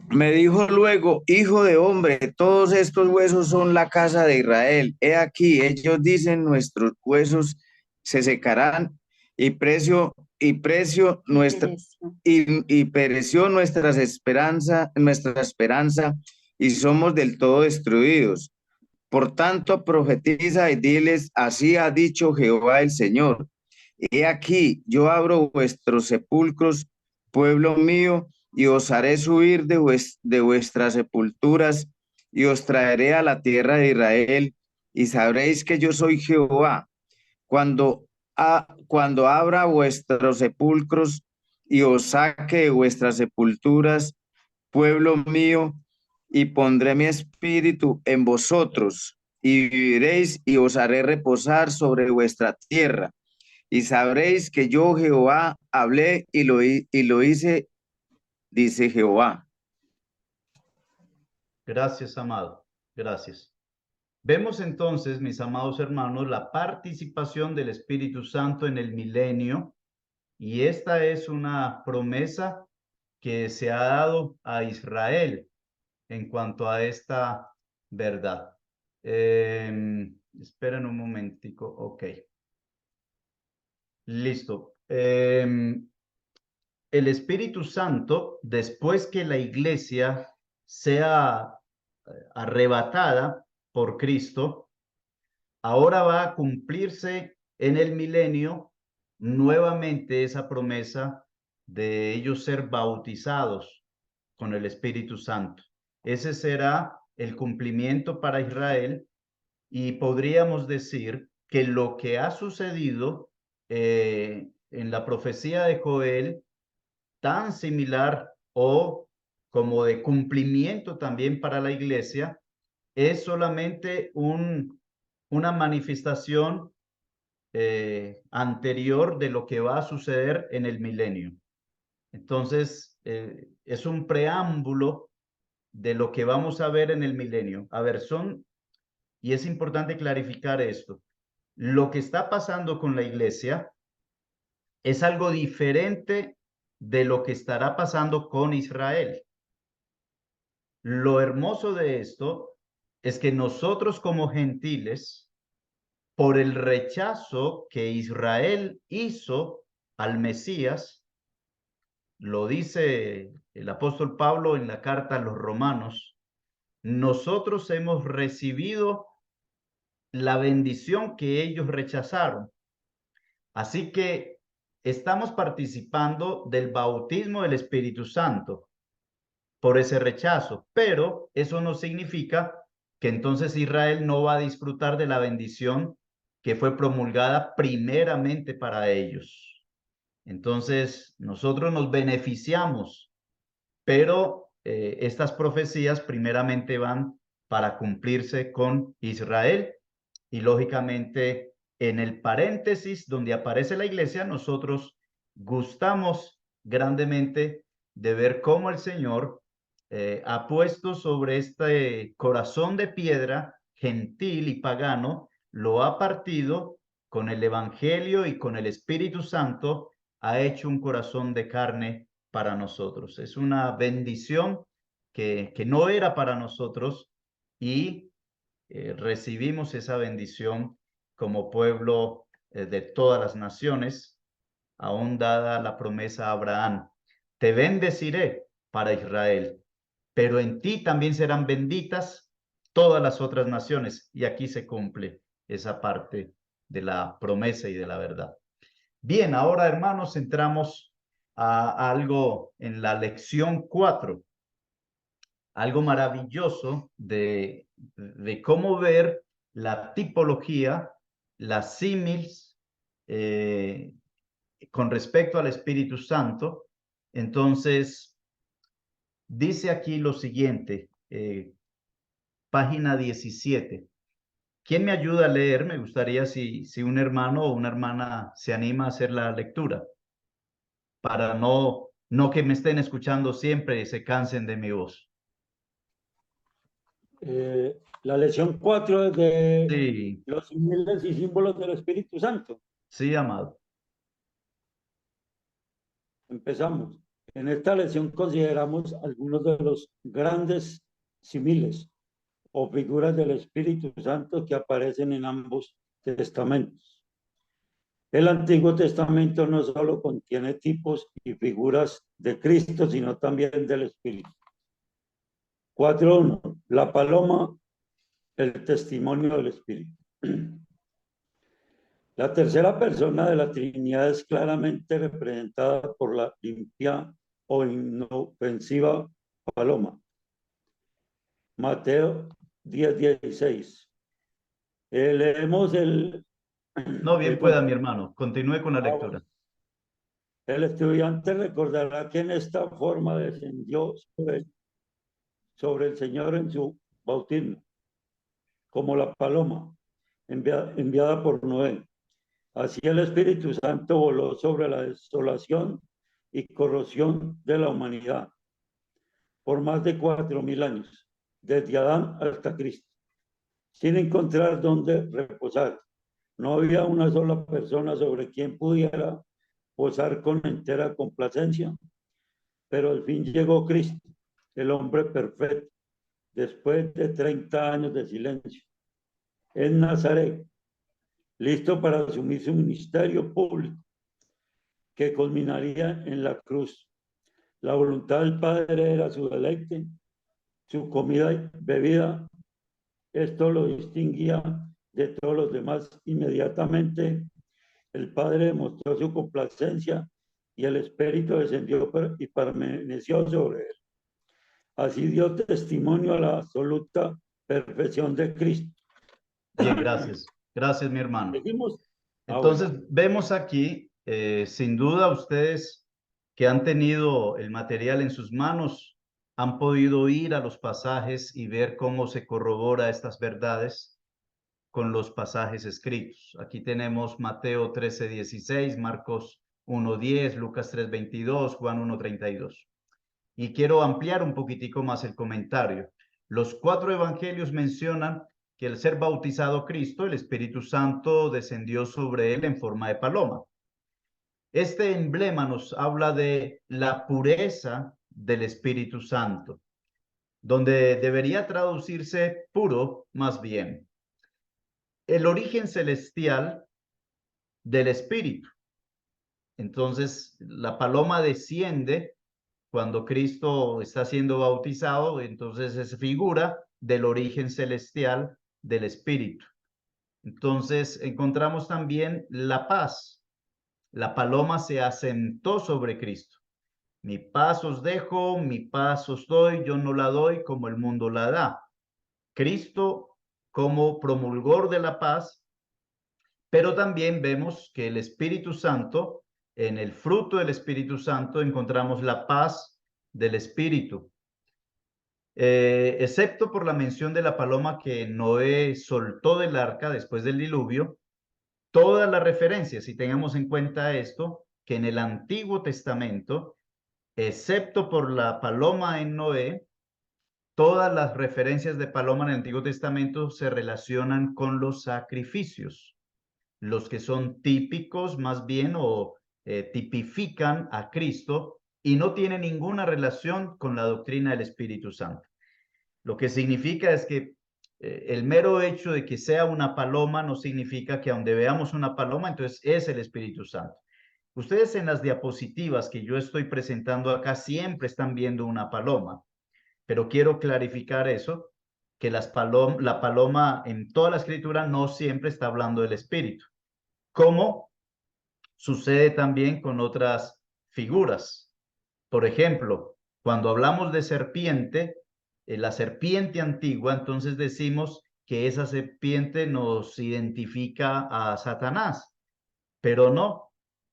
Me dijo luego, hijo de hombre, todos estos huesos son la casa de Israel. He aquí, ellos dicen, nuestros huesos se secarán y precio nuestra y pereció nuestra esperanza, y somos del todo destruidos. Por tanto, profetiza y diles, así ha dicho Jehová el Señor. He aquí, yo abro vuestros sepulcros, pueblo mío, y os haré subir de vuestras sepulturas, y os traeré a la tierra de Israel, y sabréis que yo soy Jehová. Cuando abra vuestros sepulcros, y os saque de vuestras sepulturas, pueblo mío, y pondré mi espíritu en vosotros, y viviréis, y os haré reposar sobre vuestra tierra. Y sabréis que yo Jehová hablé y lo hice, dice Jehová. Gracias, amado. Gracias. Vemos entonces, mis amados hermanos, la participación del Espíritu Santo en el milenio, y esta es una promesa que se ha dado a Israel en cuanto a esta verdad. Esperen un momentico. Ok. Listo. El Espíritu Santo, después que la iglesia sea arrebatada por Cristo, ahora va a cumplirse en el milenio nuevamente esa promesa de ellos ser bautizados con el Espíritu Santo. Ese será el cumplimiento para Israel, y podríamos decir que lo que ha sucedido en la profecía de Joel, tan similar o como de cumplimiento también para la iglesia, es solamente una manifestación anterior de lo que va a suceder en el milenio. Entonces, es un preámbulo de lo que vamos a ver en el milenio. A ver, y es importante clarificar esto, lo que está pasando con la iglesia es algo diferente de lo que estará pasando con Israel. Lo hermoso de esto es que nosotros como gentiles, por el rechazo que Israel hizo al Mesías, lo dice el apóstol Pablo en la carta a los Romanos, nosotros hemos recibido la bendición que ellos rechazaron. Así que estamos participando del bautismo del Espíritu Santo por ese rechazo, pero eso no significa que entonces Israel no va a disfrutar de la bendición que fue promulgada primeramente para ellos. Entonces, nosotros nos beneficiamos, pero estas profecías primeramente van para cumplirse con Israel, y lógicamente en el paréntesis donde aparece la iglesia, nosotros gustamos grandemente de ver cómo el Señor ha puesto sobre este corazón de piedra gentil y pagano, lo ha partido con el Evangelio y con el Espíritu Santo, ha hecho un corazón de carne para nosotros. Es una bendición que no era para nosotros y recibimos esa bendición como pueblo de todas las naciones, aún dada la promesa a Abraham. Te bendeciré para Israel, pero en ti también serán benditas todas las otras naciones. Y aquí se cumple esa parte de la promesa y de la verdad. Bien, ahora hermanos, entramos a algo en la lección 4, algo maravilloso de cómo ver la tipología, las símiles con respecto al Espíritu Santo. Entonces, dice aquí lo siguiente, página 17. ¿Quién me ayuda a leer? Me gustaría si un hermano o una hermana se anima a hacer la lectura, para no que me estén escuchando siempre y se cansen de mi voz. La lección 4 de Sí, los símbolos y símbolos del Espíritu Santo. sí, amado. Empezamos. En esta lección consideramos algunos de los grandes símiles o figuras del Espíritu Santo que aparecen en ambos testamentos. El Antiguo Testamento no solo contiene tipos y figuras de Cristo, sino también del Espíritu. 4.1. La paloma, el testimonio del Espíritu. La tercera persona de la Trinidad es claramente representada por la limpia o inofensiva paloma. Mateo 10:16. Leemos el... No, bien pueda, mi hermano. Continúe con la lectura. El estudiante recordará que en esta forma descendió sobre el Señor en su bautismo, como la paloma enviada por Noé. Así el Espíritu Santo voló sobre la desolación y corrosión de la humanidad por más de 4.000 años, desde Adán hasta Cristo, sin encontrar dónde reposar. No había una sola persona sobre quien pudiera posar con entera complacencia, pero al fin llegó Cristo, el hombre perfecto, después de 30 años de silencio, en Nazaret, listo para asumir su ministerio público, que culminaría en la cruz. La voluntad del Padre era su deleite, su comida y bebida. Esto lo distinguía de todos los demás. Inmediatamente el Padre demostró su complacencia y el Espíritu descendió y permaneció sobre él. Así dio testimonio a la absoluta perfección de Cristo. Bien, gracias. Gracias, mi hermano. Seguimos. Entonces, vemos aquí, sin duda, ustedes que han tenido el material en sus manos, han podido ir a los pasajes y ver cómo se corrobora estas verdades con los pasajes escritos. Aquí tenemos Mateo 13:16, Marcos 1:10, Lucas 3:22, Juan 1:32. Y quiero ampliar un poquitico más el comentario. Los 4 evangelios mencionan que al ser bautizado Cristo, el Espíritu Santo descendió sobre él en forma de paloma. Este emblema nos habla de la pureza del Espíritu Santo, donde debería traducirse puro más bien. El origen celestial del Espíritu. Entonces, la paloma desciende cuando Cristo está siendo bautizado, entonces es figura del origen celestial del Espíritu. Entonces, encontramos también la paz. La paloma se asentó sobre Cristo. Mi paz os dejo, mi paz os doy, yo no la doy como el mundo la da. Cristo como promulgor de la paz, pero también vemos que el Espíritu Santo, en el fruto del Espíritu Santo encontramos la paz del Espíritu. Excepto por la mención de la paloma que Noé soltó del arca después del diluvio, todas las referencias, y tengamos en cuenta esto, que en el Antiguo Testamento, excepto por la paloma en Noé, todas las referencias de paloma en el Antiguo Testamento se relacionan con los sacrificios. los que son típicos más bien o tipifican a Cristo y no tienen ninguna relación con la doctrina del Espíritu Santo. Lo que significa es que el mero hecho de que sea una paloma no significa que donde veamos una paloma, entonces es el Espíritu Santo. Ustedes en las diapositivas que yo estoy presentando acá siempre están viendo una paloma, pero quiero clarificar eso, que la paloma en toda la escritura no siempre está hablando del Espíritu, como sucede también con otras figuras. Por ejemplo, cuando hablamos de serpiente, la serpiente antigua, entonces decimos que esa serpiente nos identifica a Satanás, pero no.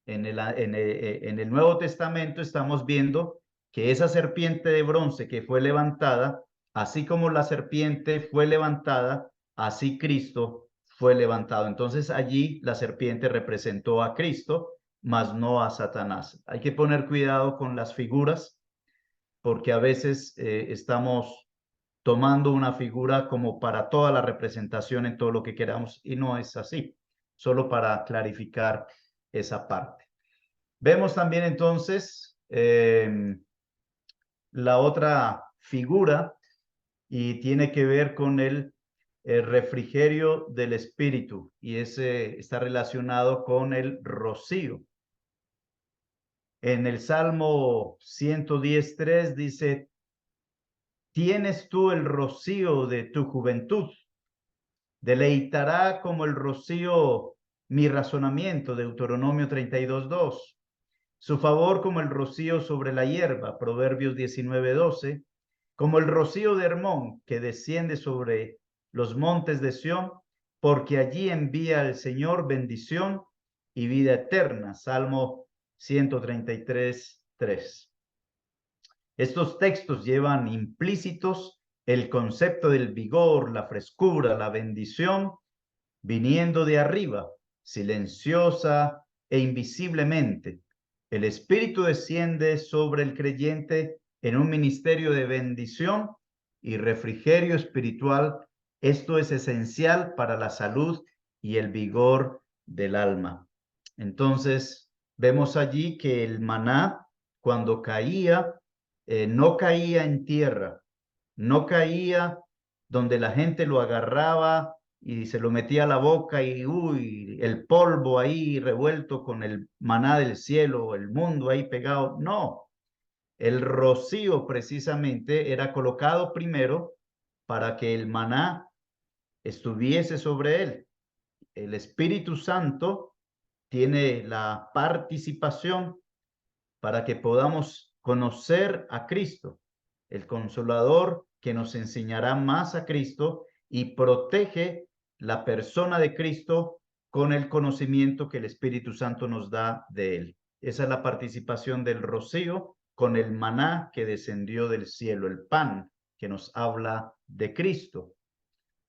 En el Nuevo Testamento estamos viendo que esa serpiente de bronce que fue levantada, así como la serpiente fue levantada, así Cristo fue levantado. Entonces allí la serpiente representó a Cristo, mas no a Satanás. Hay que poner cuidado con las figuras, porque a veces estamos tomando una figura como para toda la representación en todo lo que queramos, y no es así, solo para clarificar esa parte. Vemos también entonces la otra figura y tiene que ver con el refrigerio del Espíritu, y ese está relacionado con el rocío. En el Salmo 110:3 dice: tienes tú el rocío de tu juventud, deleitará como el rocío mi razonamiento, Deuteronomio 32:2. Su favor como el rocío sobre la hierba, Proverbios 19:12, como el rocío de Hermón que desciende sobre los montes de Sión, porque allí envía el Señor bendición y vida eterna, Salmo 133:3. Estos textos llevan implícitos el concepto del vigor, la frescura, la bendición, viniendo de arriba, silenciosa e invisiblemente. El Espíritu desciende sobre el creyente en un ministerio de bendición y refrigerio espiritual. Esto es esencial para la salud y el vigor del alma. Entonces, vemos allí que el maná, cuando caía, no caía en tierra, no caía donde la gente lo agarraba y se lo metía a la boca y uy, el polvo ahí revuelto con el maná del cielo, el mundo ahí pegado. No, el rocío precisamente era colocado primero para que el maná estuviese sobre él. El Espíritu Santo tiene la participación para que podamos conocer a Cristo, el Consolador que nos enseñará más a Cristo y protege la persona de Cristo con el conocimiento que el Espíritu Santo nos da de él. Esa es la participación del rocío con el maná que descendió del cielo, el pan que nos habla de Cristo.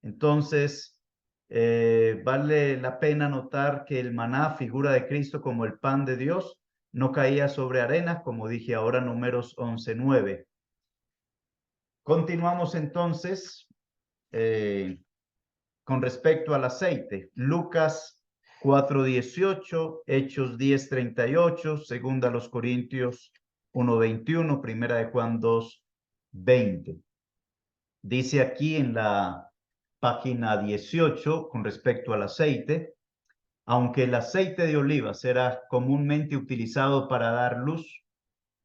Entonces, vale la pena notar que el maná, figura de Cristo como el pan de Dios, no caía sobre arena, como dije ahora, Números 11:9. Continuamos entonces con respecto al aceite. Lucas 4:18, Hechos 10:38, segunda a los Corintios 1:21, primera de Juan 2:20. Dice aquí en la página 18 con respecto al aceite: aunque el aceite de olivas era comúnmente utilizado para dar luz,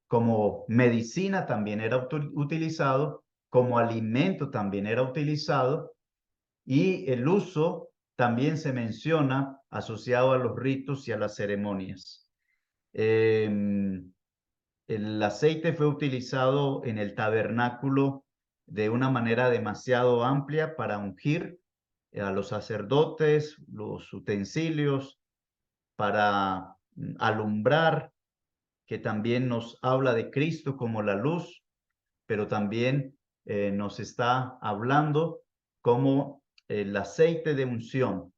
como medicina también era utilizado, como alimento también era utilizado, y el uso también se menciona asociado a los ritos y a las ceremonias. El aceite fue utilizado en el tabernáculo de una manera demasiado amplia para ungir a los sacerdotes, los utensilios, para alumbrar, que también nos habla de Cristo como la luz, pero también nos está hablando como el aceite de unción.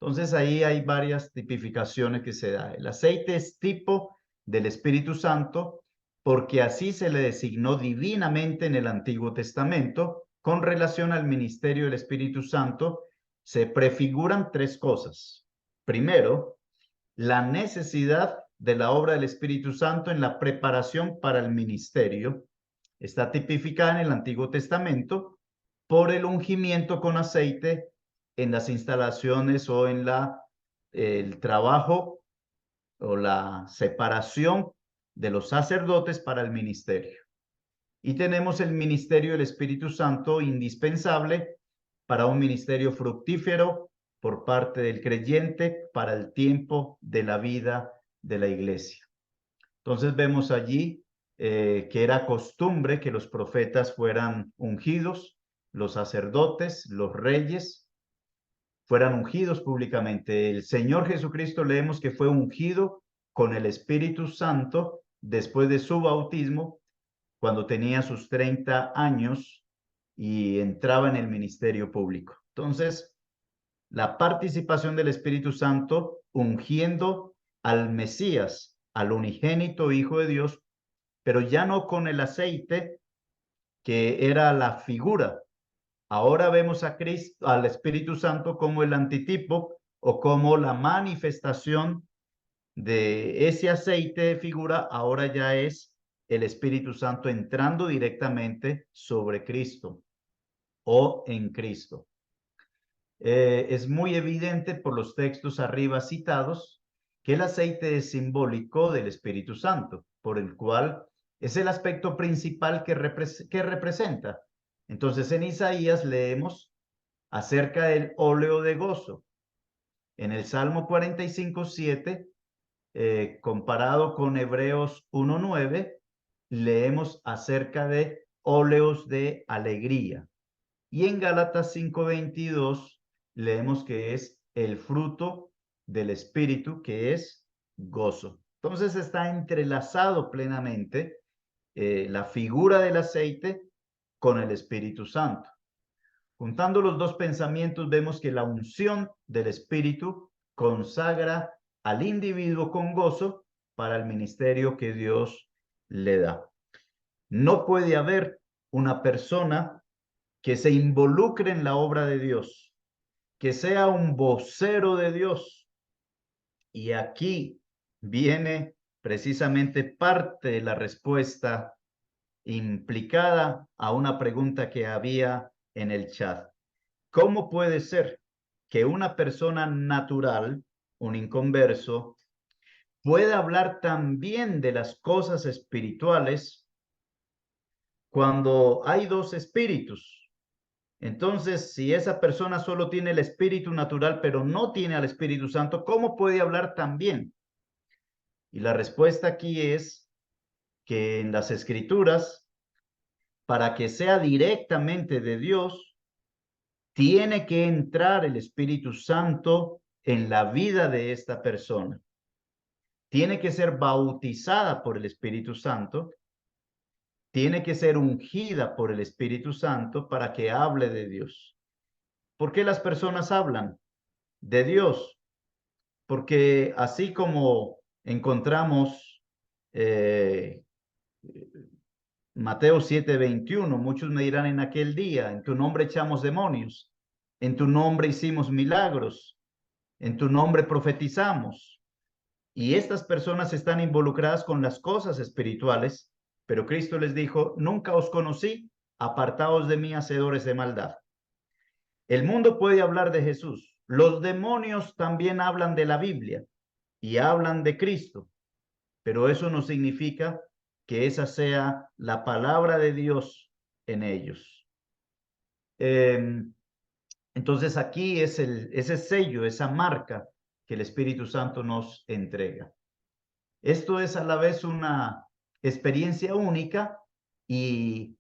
Entonces ahí hay varias tipificaciones que se da. El aceite es tipo del Espíritu Santo porque así se le designó divinamente en el Antiguo Testamento. Con relación al ministerio del Espíritu Santo, se prefiguran tres cosas. Primero, la necesidad de la obra del Espíritu Santo en la preparación para el ministerio. Está tipificada en el Antiguo Testamento por el ungimiento con aceite en las instalaciones o en el trabajo o la separación de los sacerdotes para el ministerio. Y tenemos el ministerio del Espíritu Santo indispensable para un ministerio fructífero por parte del creyente para el tiempo de la vida de la iglesia. Entonces vemos allí que era costumbre que los profetas fueran ungidos, los sacerdotes, los reyes, fueran ungidos públicamente. El Señor Jesucristo leemos que fue ungido con el Espíritu Santo después de su bautismo, cuando tenía sus 30 años y entraba en el ministerio público. Entonces, la participación del Espíritu Santo ungiendo al Mesías, al unigénito Hijo de Dios, pero ya no con el aceite que era la figura. Ahora vemos a Cristo, al Espíritu Santo como el antitipo o como la manifestación de ese aceite de figura. Ahora ya es el Espíritu Santo entrando directamente sobre Cristo o en Cristo. Es muy evidente por los textos arriba citados que el aceite es simbólico del Espíritu Santo, por el cual es el aspecto principal que representa. Entonces en Isaías leemos acerca del óleo de gozo. En el Salmo 45:7, comparado con Hebreos 1:9, leemos acerca de óleos de alegría. Y en Gálatas 5:22 leemos que es el fruto del Espíritu, que es gozo. Entonces está entrelazado plenamente la figura del aceite con el Espíritu Santo. Juntando los dos pensamientos, vemos que la unción del Espíritu consagra al individuo con gozo para el ministerio que Dios le da. No puede haber una persona que se involucre en la obra de Dios, que sea un vocero de Dios. Y aquí viene precisamente parte de la respuesta implicada a una pregunta que había en el chat. ¿Cómo puede ser que una persona natural, un inconverso, pueda hablar también de las cosas espirituales cuando hay dos espíritus? Entonces, si esa persona solo tiene el espíritu natural, pero no tiene al Espíritu Santo, ¿cómo puede hablar también? Y la respuesta aquí es que en las Escrituras, para que sea directamente de Dios, tiene que entrar el Espíritu Santo en la vida de esta persona. Tiene que ser bautizada por el Espíritu Santo. Tiene que ser ungida por el Espíritu Santo para que hable de Dios. ¿Por qué las personas hablan de Dios? Porque así como encontramos Mateo 7:21, muchos me dirán en aquel día, en tu nombre echamos demonios, en tu nombre hicimos milagros, en tu nombre profetizamos. Y estas personas están involucradas con las cosas espirituales, pero Cristo les dijo, nunca os conocí, apartaos de mí, hacedores de maldad. El mundo puede hablar de Jesús. Los demonios también hablan de la Biblia y hablan de Cristo, pero eso no significa que esa sea la palabra de Dios en ellos. Entonces aquí es ese sello, esa marca que el Espíritu Santo nos entrega. Esto es a la vez una experiencia única y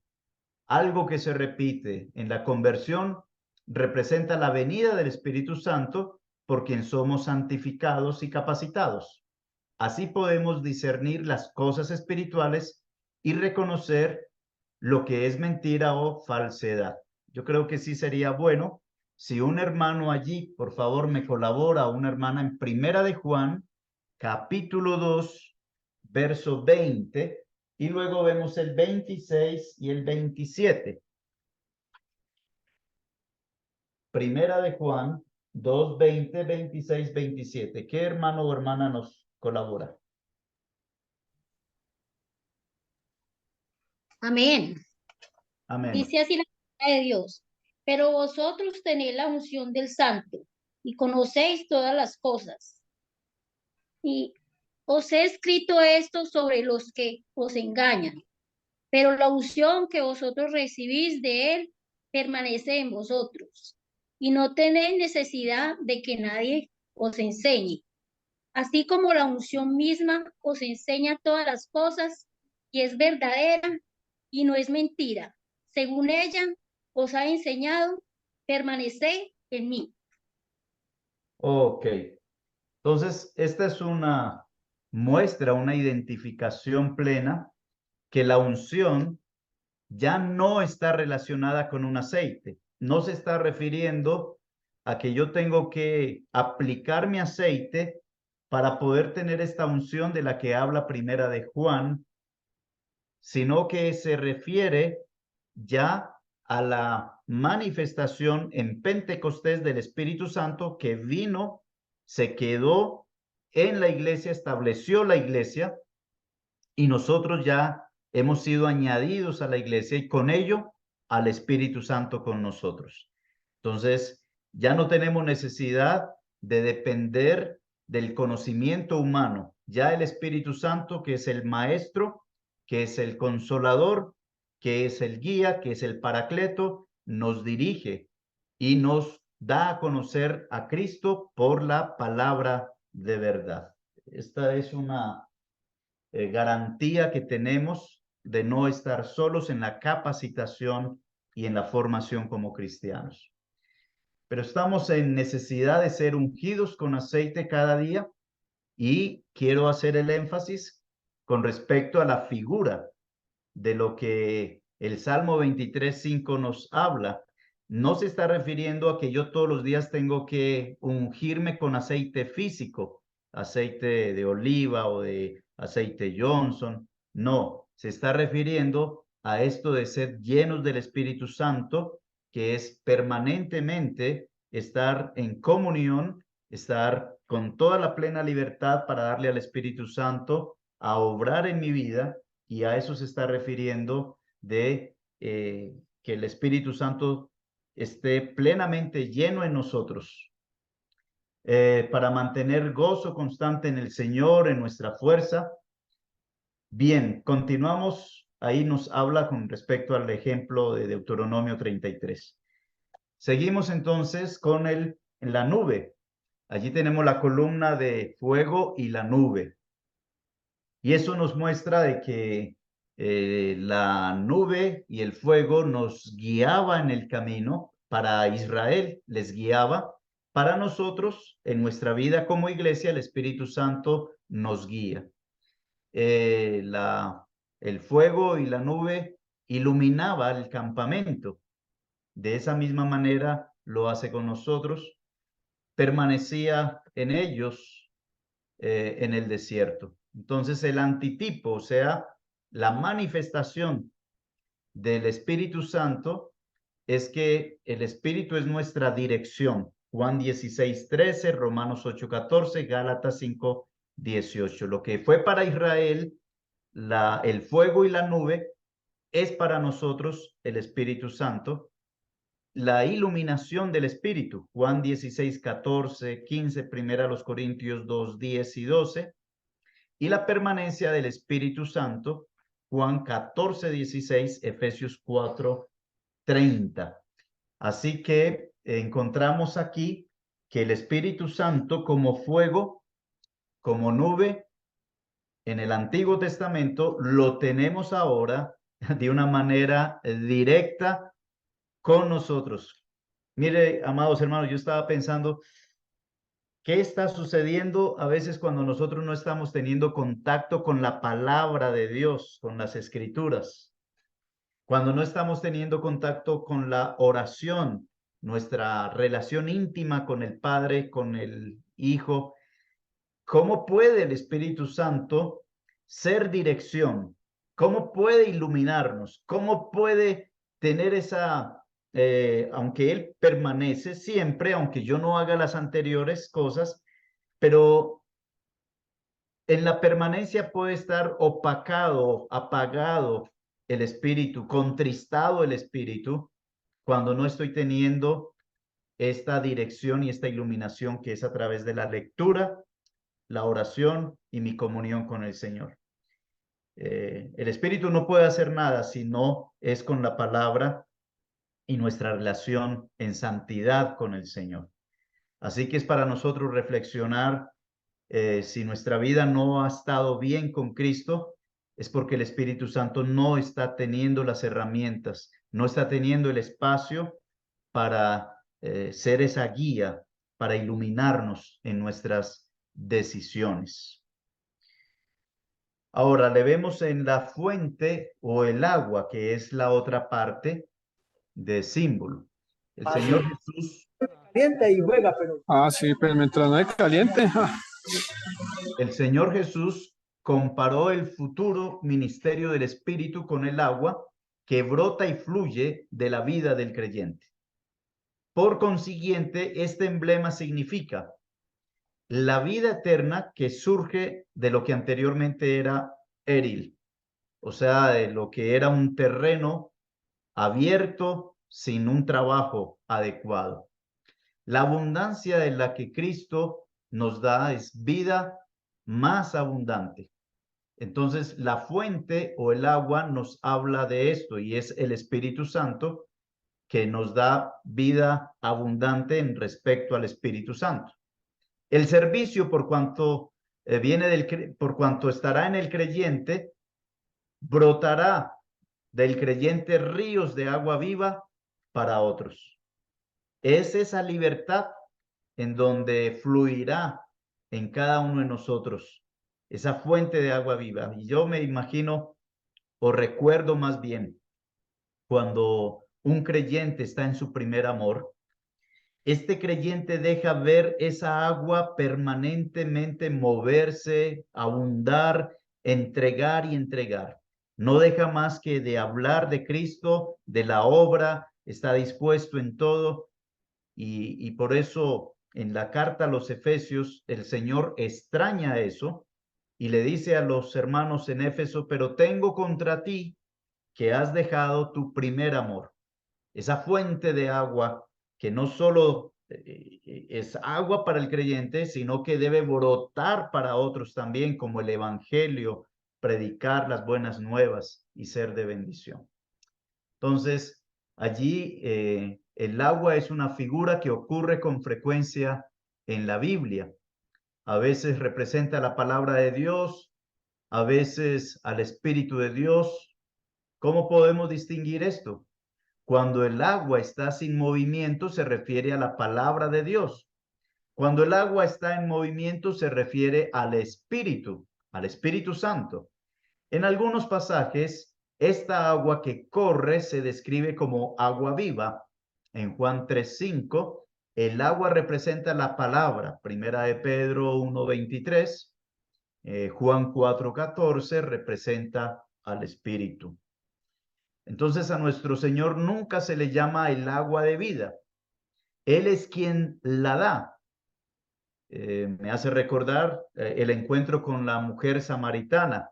algo que se repite en la conversión. Representa la venida del Espíritu Santo por quien somos santificados y capacitados. Así podemos discernir las cosas espirituales y reconocer lo que es mentira o falsedad. Yo creo que sí sería bueno si un hermano allí, por favor, me colabora, una hermana en Primera de Juan, capítulo 2, verso 20, y luego vemos el 26 y el 27. Primera de Juan, 2, 20, 26, 27. ¿Qué hermano o hermana nos colabora? Amén. Amén. Dice así la palabra de Dios. Pero vosotros tenéis la unción del Santo y conocéis todas las cosas. Y os he escrito esto sobre los que os engañan. Pero la unción que vosotros recibís de él permanece en vosotros. Y no tenéis necesidad de que nadie os enseñe. Así como la unción misma os enseña todas las cosas y es verdadera y no es mentira. Según ella os ha enseñado, permaneced en mí. Ok. Entonces, esta es una muestra, una identificación plena que la unción ya no está relacionada con un aceite. No se está refiriendo a que yo tengo que aplicar mi aceite para poder tener esta unción de la que habla Primera de Juan, sino que se refiere ya a la manifestación en Pentecostés del Espíritu Santo que vino, se quedó en la iglesia, estableció la iglesia y nosotros ya hemos sido añadidos a la iglesia y con ello al Espíritu Santo con nosotros. Entonces, ya no tenemos necesidad de depender del conocimiento humano. Ya el Espíritu Santo, que es el maestro, que es el consolador, que es el guía, que es el paracleto, nos dirige y nos da a conocer a Cristo por la palabra de verdad. Esta es una garantía que tenemos de no estar solos en la capacitación y en la formación como cristianos. Pero estamos en necesidad de ser ungidos con aceite cada día y quiero hacer el énfasis con respecto a la figura de lo que el Salmo 23:5 nos habla. No se está refiriendo a que yo todos los días tengo que ungirme con aceite físico, aceite de oliva o de aceite Johnson. No, se está refiriendo a esto de ser llenos del Espíritu Santo, que es permanentemente estar en comunión, estar con toda la plena libertad para darle al Espíritu Santo a obrar en mi vida, y a eso se está refiriendo de que el Espíritu Santo esté plenamente lleno en nosotros, para mantener gozo constante en el Señor, en nuestra fuerza. Bien, continuamos. Ahí nos habla con respecto al ejemplo de Deuteronomio 33. Seguimos entonces con la nube. Allí tenemos la columna de fuego y la nube. Y eso nos muestra de que la nube y el fuego nos guiaba en el camino. Para Israel les guiaba. Para nosotros, en nuestra vida como iglesia, el Espíritu Santo nos guía. El fuego y la nube iluminaba el campamento. De esa misma manera lo hace con nosotros. Permanecía en ellos en el desierto. Entonces el antitipo, o sea, la manifestación del Espíritu Santo es que el Espíritu es nuestra dirección. Juan 16:13, Romanos 8:14, Gálatas 5:18. Lo que fue para Israel el fuego y la nube es para nosotros el Espíritu Santo. La iluminación del Espíritu, Juan 16:14, 15, primera los Corintios 2:10 y 12, y la permanencia del Espíritu Santo, Juan 14:16, Efesios 4:30. Así que encontramos aquí que el Espíritu Santo como fuego, como nube, en el Antiguo Testamento lo tenemos ahora de una manera directa con nosotros. Mire, amados hermanos, yo estaba pensando, ¿qué está sucediendo a veces cuando nosotros no estamos teniendo contacto con la palabra de Dios, con las escrituras? Cuando no estamos teniendo contacto con la oración, nuestra relación íntima con el Padre, con el Hijo, ¿cómo puede el Espíritu Santo ser dirección? ¿Cómo puede iluminarnos? ¿Cómo puede tener esa aunque Él permanece siempre, aunque yo no haga las anteriores cosas, pero en la permanencia puede estar opacado, apagado el espíritu, contristado el espíritu, cuando no estoy teniendo esta dirección y esta iluminación que es a través de la lectura, la oración y mi comunión con el Señor. El espíritu no puede hacer nada si no es con la palabra y nuestra relación en santidad con el Señor. Así que es para nosotros reflexionar si nuestra vida no ha estado bien con Cristo, es porque el Espíritu Santo no está teniendo las herramientas, no está teniendo el espacio para ser esa guía, para iluminarnos en nuestras decisiones. Ahora le vemos en la fuente o el agua, que es la otra parte de símbolo. El Señor Jesús. Caliente y juega, pero... Ah, sí, pero mientras no es caliente. El Señor Jesús comparó el futuro ministerio del Espíritu con el agua que brota y fluye de la vida del creyente. Por consiguiente, este emblema significa la vida eterna que surge de lo que anteriormente era éril, o sea, de lo que era un terreno abierto sin un trabajo adecuado. La abundancia de la que Cristo nos da es vida más abundante. Entonces, la fuente o el agua nos habla de esto y es el Espíritu Santo que nos da vida abundante en respecto al Espíritu Santo. El servicio, por cuanto por cuanto estará en el creyente, brotará del creyente ríos de agua viva para otros. Es esa libertad en donde fluirá en cada uno de nosotros esa fuente de agua viva. Y yo me imagino o recuerdo más bien cuando un creyente está en su primer amor, este creyente deja ver esa agua permanentemente moverse, abundar, entregar y entregar. No deja más que de hablar de Cristo, de la obra, está dispuesto en todo y por eso en la carta a los Efesios el Señor extraña eso y le dice a los hermanos en Éfeso, pero tengo contra ti que has dejado tu primer amor. Esa fuente de agua que no solo es agua para el creyente, sino que debe brotar para otros también, como el evangelio, predicar las buenas nuevas y ser de bendición. Entonces, allí el agua es una figura que ocurre con frecuencia en la Biblia. A veces representa la palabra de Dios, a veces al Espíritu de Dios. ¿Cómo podemos distinguir esto? Cuando el agua está sin movimiento, se refiere a la palabra de Dios. Cuando el agua está en movimiento, se refiere al Espíritu Santo. En algunos pasajes, esta agua que corre se describe como agua viva. En Juan 3:5, el agua representa la palabra. Primera de Pedro 1:23. Juan 4:14 representa al Espíritu. Entonces a nuestro Señor nunca se le llama el agua de vida. Él es quien la da. Me hace recordar el encuentro con la mujer samaritana.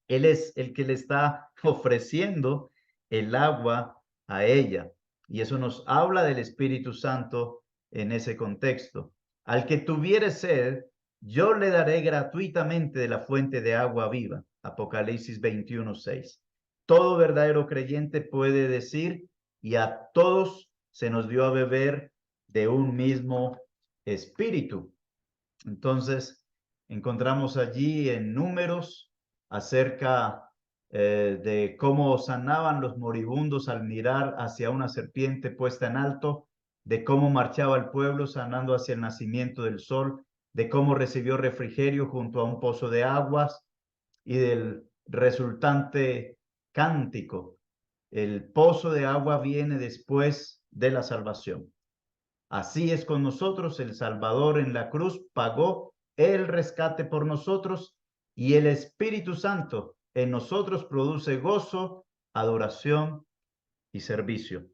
Él es el que le está ofreciendo el agua a ella. Y eso nos habla del Espíritu Santo en ese contexto. Al que tuviere sed, yo le daré gratuitamente de la fuente de agua viva. Apocalipsis 21:6. Todo verdadero creyente puede decir, y a todos se nos dio a beber de un mismo espíritu. Entonces, encontramos allí en Números acerca de cómo sanaban los moribundos al mirar hacia una serpiente puesta en alto, de cómo marchaba el pueblo sanando hacia el nacimiento del sol, de cómo recibió refrigerio junto a un pozo de aguas y del resultante cántico. El pozo de agua viene después de la salvación. Así es con nosotros, el Salvador en la cruz pagó el rescate por nosotros y el Espíritu Santo en nosotros produce gozo, adoración y servicio.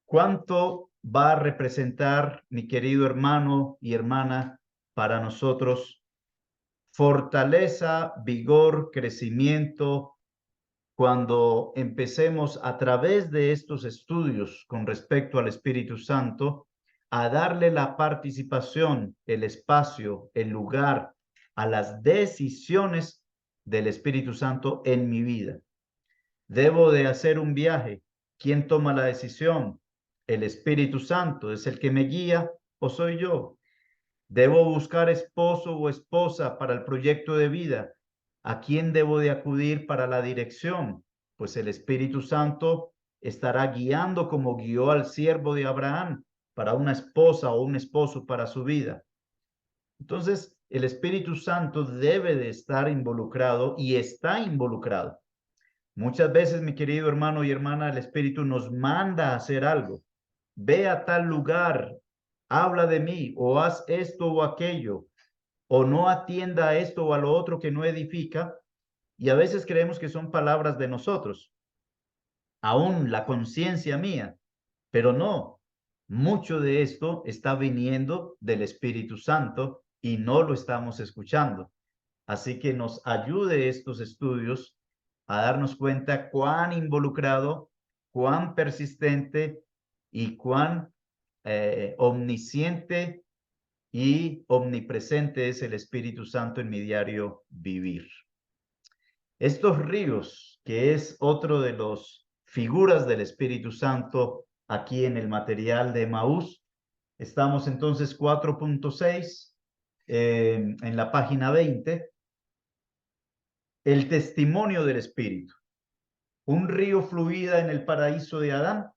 ¿Cuánto va a representar, mi querido hermano y hermana, para nosotros fortaleza, vigor, crecimiento, cuando empecemos a través de estos estudios con respecto al Espíritu Santo a darle la participación, el espacio, el lugar a las decisiones del Espíritu Santo en mi vida? Debo de hacer un viaje. ¿Quién toma la decisión? ¿El Espíritu Santo es el que me guía o soy yo? ¿Debo buscar esposo o esposa para el proyecto de vida? ¿A quién debo de acudir para la dirección? Pues el Espíritu Santo estará guiando como guió al siervo de Abraham para una esposa o un esposo para su vida. Entonces, el Espíritu Santo debe de estar involucrado y está involucrado. Muchas veces, mi querido hermano y hermana, el Espíritu nos manda a hacer algo. Ve a tal lugar, habla de mí, o haz esto o aquello, o no atienda a esto o a lo otro que no edifica, y a veces creemos que son palabras de nosotros, aún la conciencia mía, pero no, mucho de esto está viniendo del Espíritu Santo y no lo estamos escuchando. Así que nos ayude estos estudios a darnos cuenta cuán involucrado, cuán persistente y cuán omnisciente y omnipresente es el Espíritu Santo en mi diario vivir. Estos ríos, que es otro de los figuras del Espíritu Santo aquí en el material de Emaús, estamos entonces 4.6 en la página 20. El testimonio del Espíritu. Un río fluida en el paraíso de Adán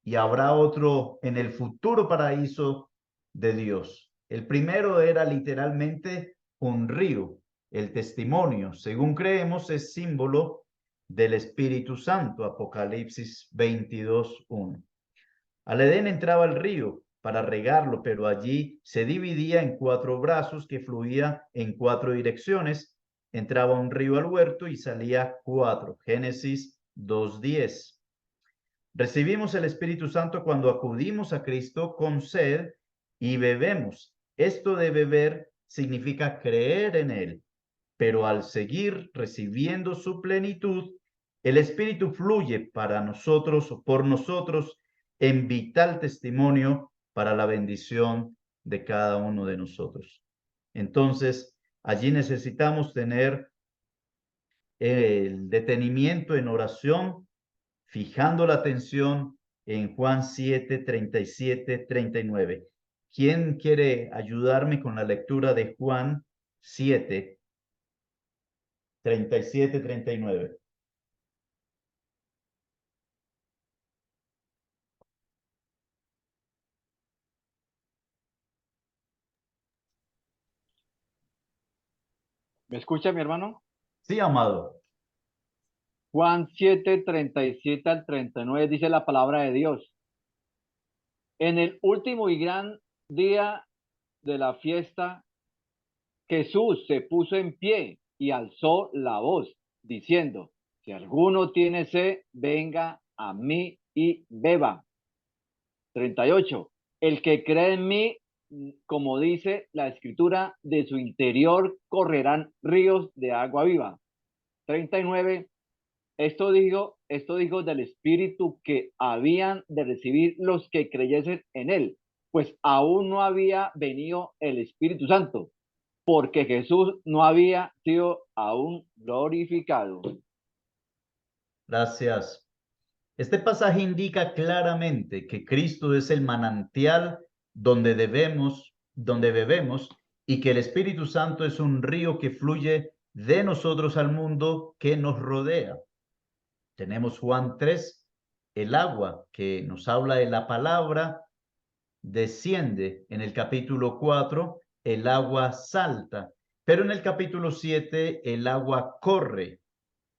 y habrá otro en el futuro paraíso de Dios. El primero era literalmente un río. El testimonio, según creemos, es símbolo del Espíritu Santo. Apocalipsis 22:1. Al Edén entraba el río para regarlo, pero allí se dividía en 4 brazos que fluía en 4 direcciones. Entraba un río al huerto y salía 4. Génesis 2:10. Recibimos el Espíritu Santo cuando acudimos a Cristo con sed y bebemos. Esto de beber significa creer en Él, pero al seguir recibiendo su plenitud, el Espíritu fluye para nosotros o por nosotros en vital testimonio para la bendición de cada uno de nosotros. Entonces, allí necesitamos tener el detenimiento en oración, fijando la atención en Juan 7, 37, 39. ¿Quién quiere ayudarme con la lectura de Juan 7, 37, 39? ¿Me escucha, mi hermano? Sí, amado. Juan 7, 37 al 39 dice la palabra de Dios. En el último y gran día de la fiesta, Jesús se puso en pie y alzó la voz, diciendo, si alguno tiene sed, venga a mí y beba. 38. El que cree en mí, como dice la escritura, de su interior correrán ríos de agua viva. 39. Esto dijo del Espíritu que habían de recibir los que creyesen en él, pues aún no había venido el Espíritu Santo, porque Jesús no había sido aún glorificado. Gracias. Este pasaje indica claramente que Cristo es el manantial donde bebemos y que el Espíritu Santo es un río que fluye de nosotros al mundo que nos rodea. Tenemos Juan 3, el agua que nos habla de la palabra, desciende. En el capítulo 4, el agua salta, pero en el capítulo 7, el agua corre.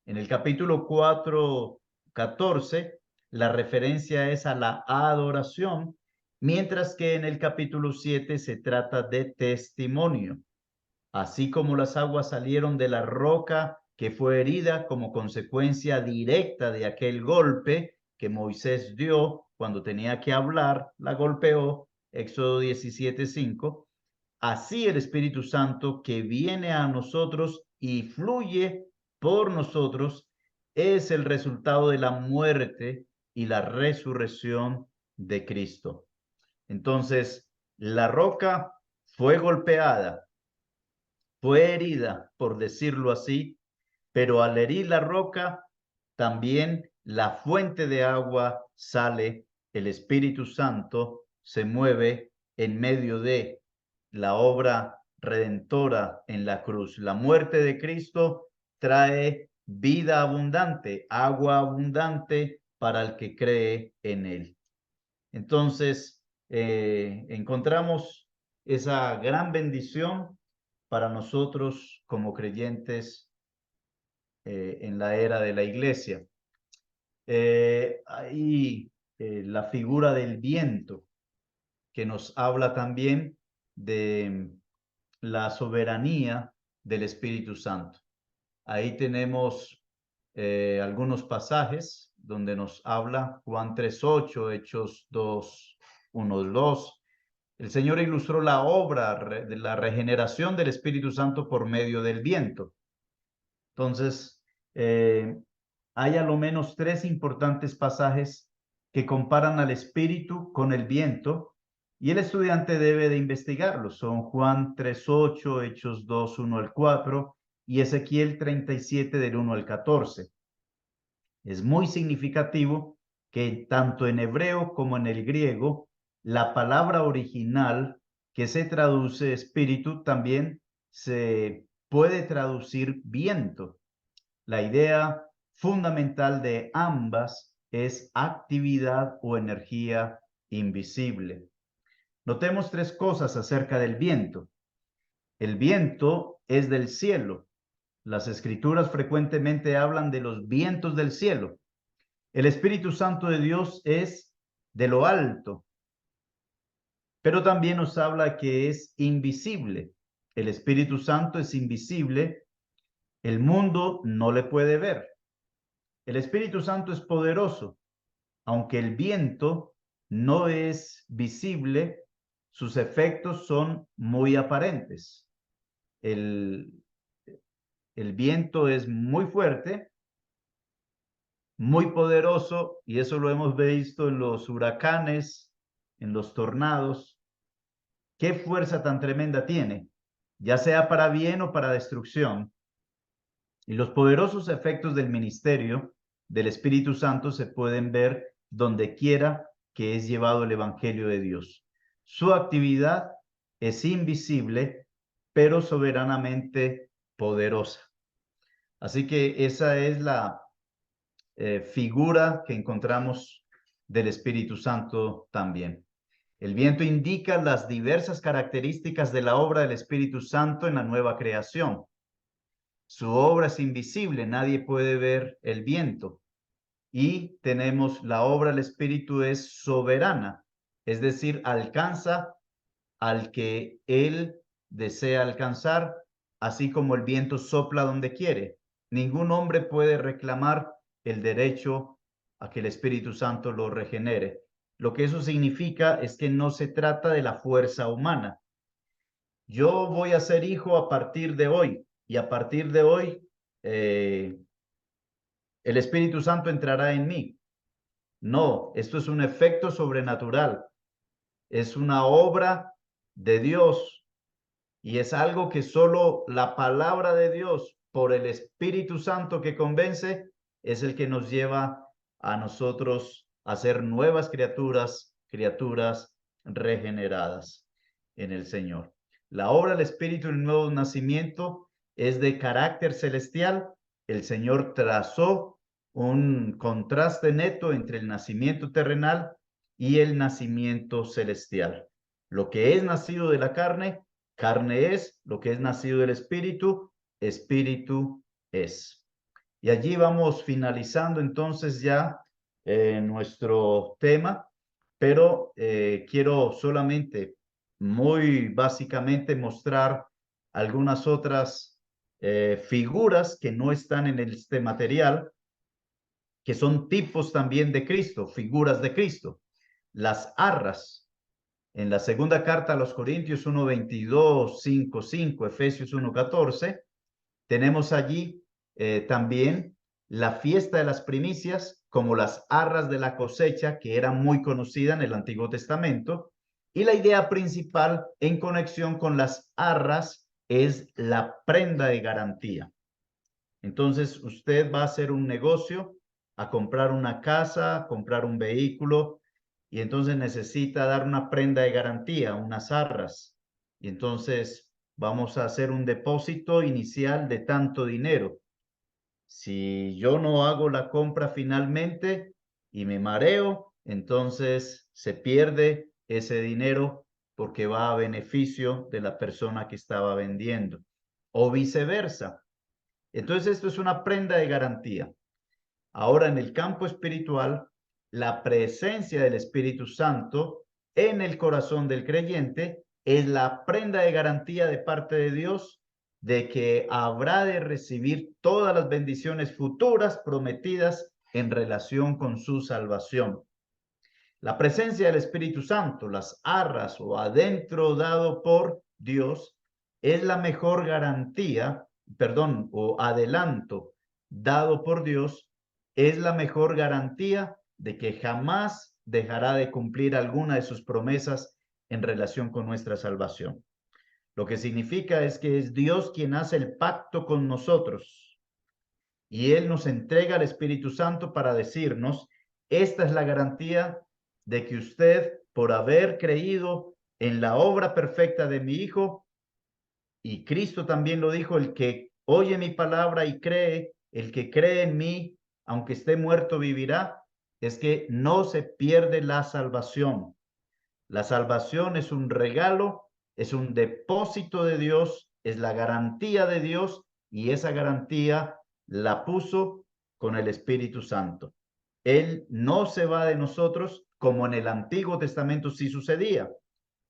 En el capítulo 4, 14, la referencia es a la adoración, mientras que en el capítulo 7 se trata de testimonio. Así como las aguas salieron de la roca que fue herida como consecuencia directa de aquel golpe que Moisés dio cuando tenía que hablar, la golpeó, Éxodo 17:5. Así el Espíritu Santo que viene a nosotros y fluye por nosotros es el resultado de la muerte y la resurrección de Cristo. Entonces, la roca fue golpeada, fue herida, por decirlo así, pero al herir la roca, también la fuente de agua sale, el Espíritu Santo se mueve en medio de la obra redentora en la cruz. La muerte de Cristo trae vida abundante, agua abundante para el que cree en él. Entonces, encontramos esa gran bendición para nosotros como creyentes en la era de la iglesia. Hay la figura del viento, que nos habla también de la soberanía del Espíritu Santo. Ahí tenemos algunos pasajes donde nos habla Juan 3:8, Hechos 2:1-2. El Señor ilustró la obra de la regeneración del Espíritu Santo por medio del viento. Entonces, hay a lo menos 3 importantes pasajes que comparan al Espíritu con el viento y el estudiante debe de investigarlos. Son Juan 3:8, Hechos 2:1-4 y Ezequiel 37 del 1 al 14. Es muy significativo que tanto en hebreo como en el griego, la palabra original que se traduce espíritu también se puede traducir viento. La idea fundamental de ambas es actividad o energía invisible. Notemos 3 cosas acerca del viento. El viento es del cielo. Las escrituras frecuentemente hablan de los vientos del cielo. El Espíritu Santo de Dios es de lo alto, pero también nos habla que es invisible. El Espíritu Santo es invisible. El mundo no le puede ver. El Espíritu Santo es poderoso. Aunque el viento no es visible, sus efectos son muy aparentes. El viento es muy fuerte, muy poderoso, y eso lo hemos visto en los huracanes, en los tornados. ¿Qué fuerza tan tremenda tiene? Ya sea para bien o para destrucción. Y los poderosos efectos del ministerio del Espíritu Santo se pueden ver donde quiera que es llevado el Evangelio de Dios. Su actividad es invisible, pero soberanamente poderosa. Así que esa es la figura que encontramos del Espíritu Santo también. El viento indica las diversas características de la obra del Espíritu Santo en la nueva creación. Su obra es invisible, nadie puede ver el viento. Y tenemos la obra del Espíritu es soberana, es decir, alcanza al que Él desea alcanzar, así como el viento sopla donde quiere. Ningún hombre puede reclamar el derecho a que el Espíritu Santo lo regenere. Lo que eso significa es que no se trata de la fuerza humana. Yo voy a ser hijo a partir de hoy, y a partir de hoy el Espíritu Santo entrará en mí. No, esto es un efecto sobrenatural. Es una obra de Dios y es algo que solo la palabra de Dios por el Espíritu Santo que convence es el que nos lleva a nosotros a ser nuevas criaturas regeneradas en el Señor. La obra del Espíritu del nuevo nacimiento es de carácter celestial. El Señor trazó un contraste neto entre el nacimiento terrenal y el nacimiento celestial. Lo que es nacido de la carne, carne es; lo que es nacido del Espíritu, Espíritu es. Y allí vamos finalizando entonces ya nuestro tema, pero quiero solamente muy básicamente mostrar algunas otras figuras que no están en este material, que son tipos también de Cristo, figuras de Cristo. las arras. En la segunda carta a los Corintios 1:22, 5:5, Efesios 1:14, tenemos allí también la fiesta de las primicias, como las arras de la cosecha, que era muy conocida en el Antiguo Testamento. Y la idea principal en conexión con las arras es la prenda de garantía. Entonces, usted va a hacer un negocio, a comprar una casa, comprar un vehículo, y entonces necesita dar una prenda de garantía, unas arras. Y entonces vamos a hacer un depósito inicial de tanto dinero. Si yo no hago la compra finalmente y me mareo, entonces se pierde ese dinero porque va a beneficio de la persona que estaba vendiendo. O viceversa. Entonces esto es una prenda de garantía. Ahora en el campo espiritual, la presencia del Espíritu Santo en el corazón del creyente es la prenda de garantía de parte de Dios de que habrá de recibir todas las bendiciones futuras prometidas en relación con su salvación. La presencia del Espíritu Santo, las arras o adentro dado por Dios, es la mejor garantía, o adelanto dado por Dios, es la mejor garantía de que jamás dejará de cumplir alguna de sus promesas en relación con nuestra salvación. Lo que significa es que es Dios quien hace el pacto con nosotros y Él nos entrega el Espíritu Santo para decirnos, esta es la garantía de que usted, por haber creído en la obra perfecta de mi Hijo, y Cristo también lo dijo, el que oye mi palabra y cree, el que cree en mí, aunque esté muerto, vivirá, es que no se pierde la salvación. La salvación es un regalo, es un depósito de Dios, es la garantía de Dios y esa garantía la puso con el Espíritu Santo. Él no se va de nosotros como en el Antiguo Testamento sí sucedía.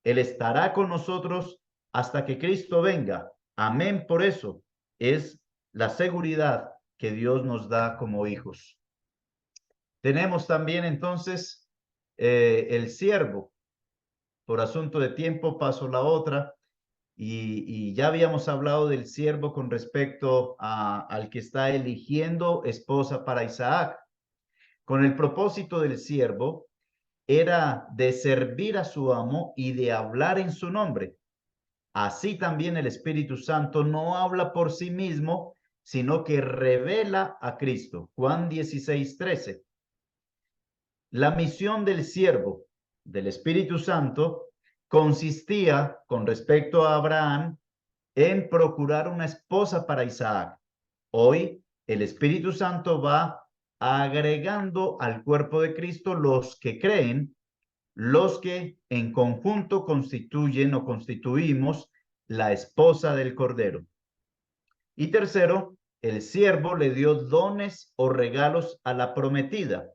Él estará con nosotros hasta que Cristo venga. Amén. Por eso es la seguridad que Dios nos da como hijos. Tenemos también entonces el siervo. Por asunto de tiempo paso la otra y ya habíamos hablado del siervo con respecto al que está eligiendo esposa para Isaac. Con el propósito del siervo era de servir a su amo y de hablar en su nombre. Así también el Espíritu Santo no habla por sí mismo, sino que revela a Cristo. Juan 16:13. La misión del siervo del Espíritu Santo consistía, con respecto a Abraham, en procurar una esposa para Isaac. Hoy el Espíritu Santo va agregando al cuerpo de Cristo los que creen, los que en conjunto constituyen o constituimos la esposa del Cordero. Y tercero, el siervo le dio dones o regalos a la prometida,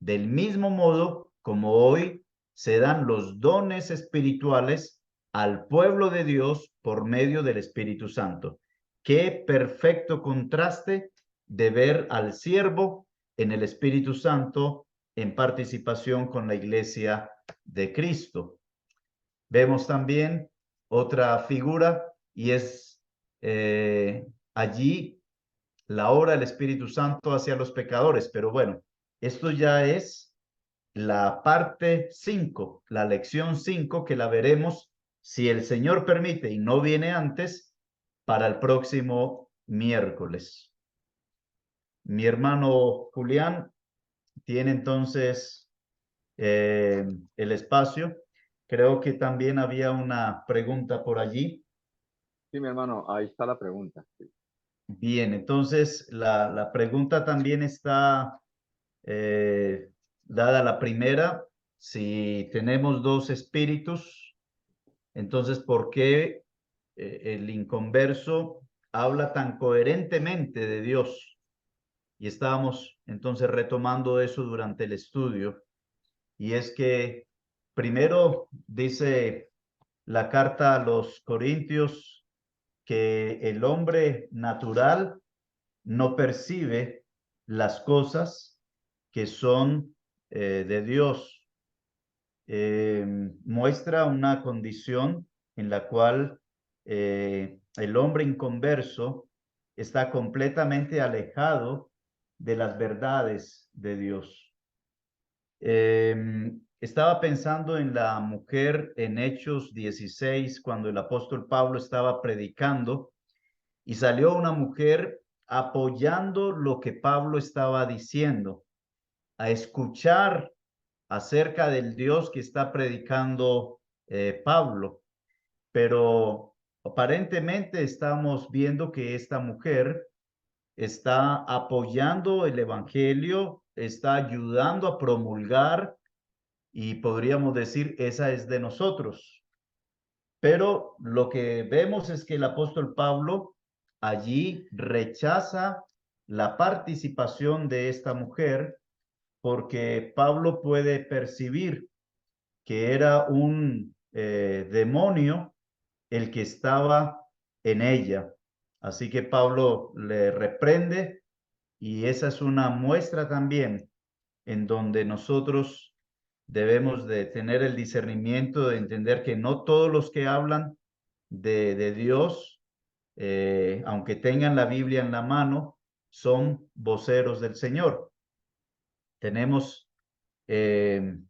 del mismo modo como hoy se dan los dones espirituales al pueblo de Dios por medio del Espíritu Santo. Qué perfecto contraste de ver al siervo en el Espíritu Santo en participación con la iglesia de Cristo. Vemos también otra figura y es allí la obra del Espíritu Santo hacia los pecadores. Pero bueno, esto ya es la parte 5, la lección 5, que la veremos, si el Señor permite y no viene antes, para el próximo miércoles. Mi hermano Julián tiene entonces el espacio. Creo que también había una pregunta por allí. Sí, mi hermano, ahí está la pregunta. Bien, entonces la pregunta también está dada la primera. Si tenemos dos espíritus, entonces, ¿por qué el inconverso habla tan coherentemente de Dios? Y estábamos entonces retomando eso durante el estudio. Y es que primero dice la carta a los Corintios que el hombre natural no percibe las cosas que son de Dios, muestra una condición en la cual el hombre inconverso está completamente alejado de las verdades de Dios. Estaba pensando en la mujer en Hechos 16, cuando el apóstol Pablo estaba predicando y salió una mujer apoyando lo que Pablo estaba diciendo, a escuchar acerca del Dios que está predicando Pablo. Pero aparentemente estamos viendo que esta mujer está apoyando el evangelio, está ayudando a promulgar y podríamos decir, esa es de nosotros. Pero lo que vemos es que el apóstol Pablo allí rechaza la participación de esta mujer porque Pablo puede percibir que era un demonio el que estaba en ella. Así que Pablo le reprende y esa es una muestra también en donde nosotros debemos de tener el discernimiento de entender que no todos los que hablan de Dios, aunque tengan la Biblia en la mano, son voceros del Señor. Tenemos en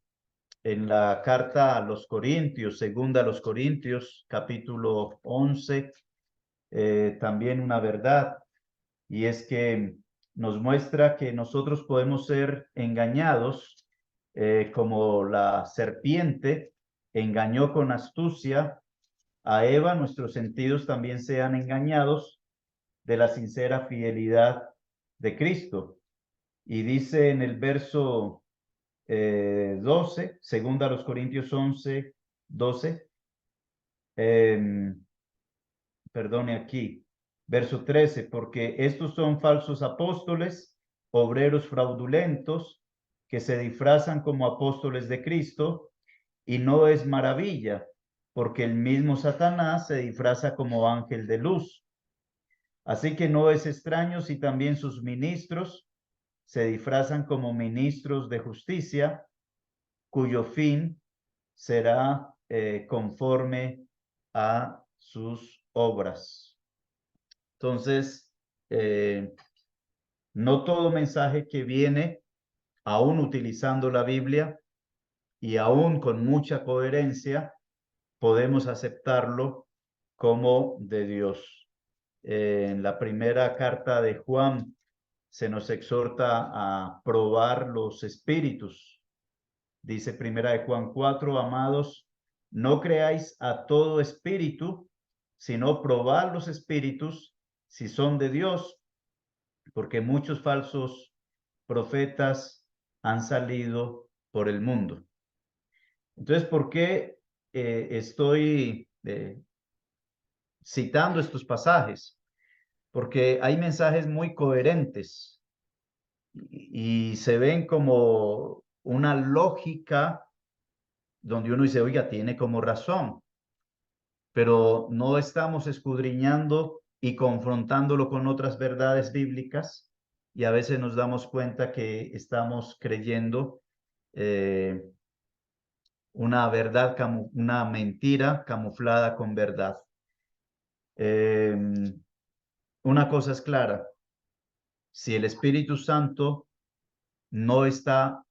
la carta a los Corintios, segunda a los Corintios, capítulo 11, también una verdad, y es que nos muestra que nosotros podemos ser engañados como la serpiente engañó con astucia a Eva, nuestros sentidos también sean engañados de la sincera fidelidad de Cristo. Y dice en el verso 12, segunda a los Corintios 11, 12, perdone aquí, verso 13, porque estos son falsos apóstoles, obreros fraudulentos, que se disfrazan como apóstoles de Cristo, y no es maravilla, porque el mismo Satanás se disfraza como ángel de luz. Así que no es extraño si también sus ministros se disfrazan como ministros de justicia, cuyo fin será conforme a sus obras. Entonces, no todo mensaje que viene, aún utilizando la Biblia y aún con mucha coherencia, podemos aceptarlo como de Dios. En la primera carta de Juan se nos exhorta a probar los espíritus. Dice primera de Juan 4, amados, no creáis a todo espíritu, sino probad los espíritus si son de Dios, porque muchos falsos profetas han salido por el mundo. Entonces, ¿por qué estoy citando estos pasajes? Porque hay mensajes muy coherentes y se ven como una lógica donde uno dice, oiga, tiene como razón, pero no estamos escudriñando y confrontándolo con otras verdades bíblicas y a veces nos damos cuenta que estamos creyendo una verdad, una mentira camuflada con verdad. Una cosa es clara, si el Espíritu Santo no está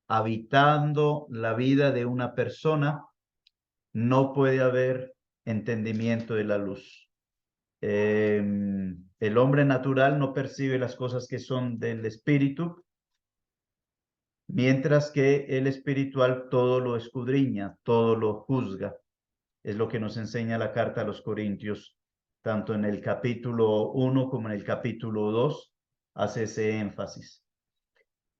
habitando la vida de una persona, no puede haber entendimiento de la luz. El hombre natural no percibe las cosas que son del Espíritu, mientras que el espiritual todo lo escudriña, todo lo juzga. Es lo que nos enseña la carta a los Corintios, tanto en el capítulo 1 como en el capítulo 2, hace ese énfasis.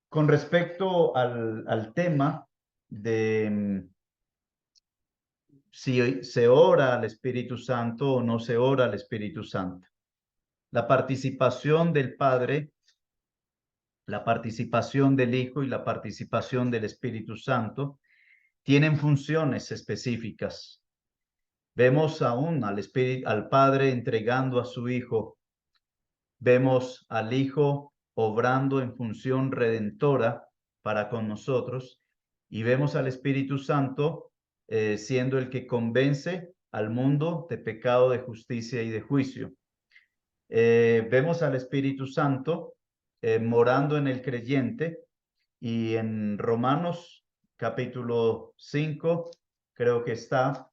Con respecto al tema de si se ora al Espíritu Santo o no se ora al Espíritu Santo. La participación del Padre, la participación del Hijo y la participación del Espíritu Santo tienen funciones específicas. Vemos aún al Padre entregando a su Hijo. Vemos al Hijo obrando en función redentora para con nosotros. y vemos al Espíritu Santo siendo el que convence al mundo de pecado, de justicia y de juicio. Vemos al Espíritu Santo morando en el creyente, y en Romanos capítulo 5, creo que está,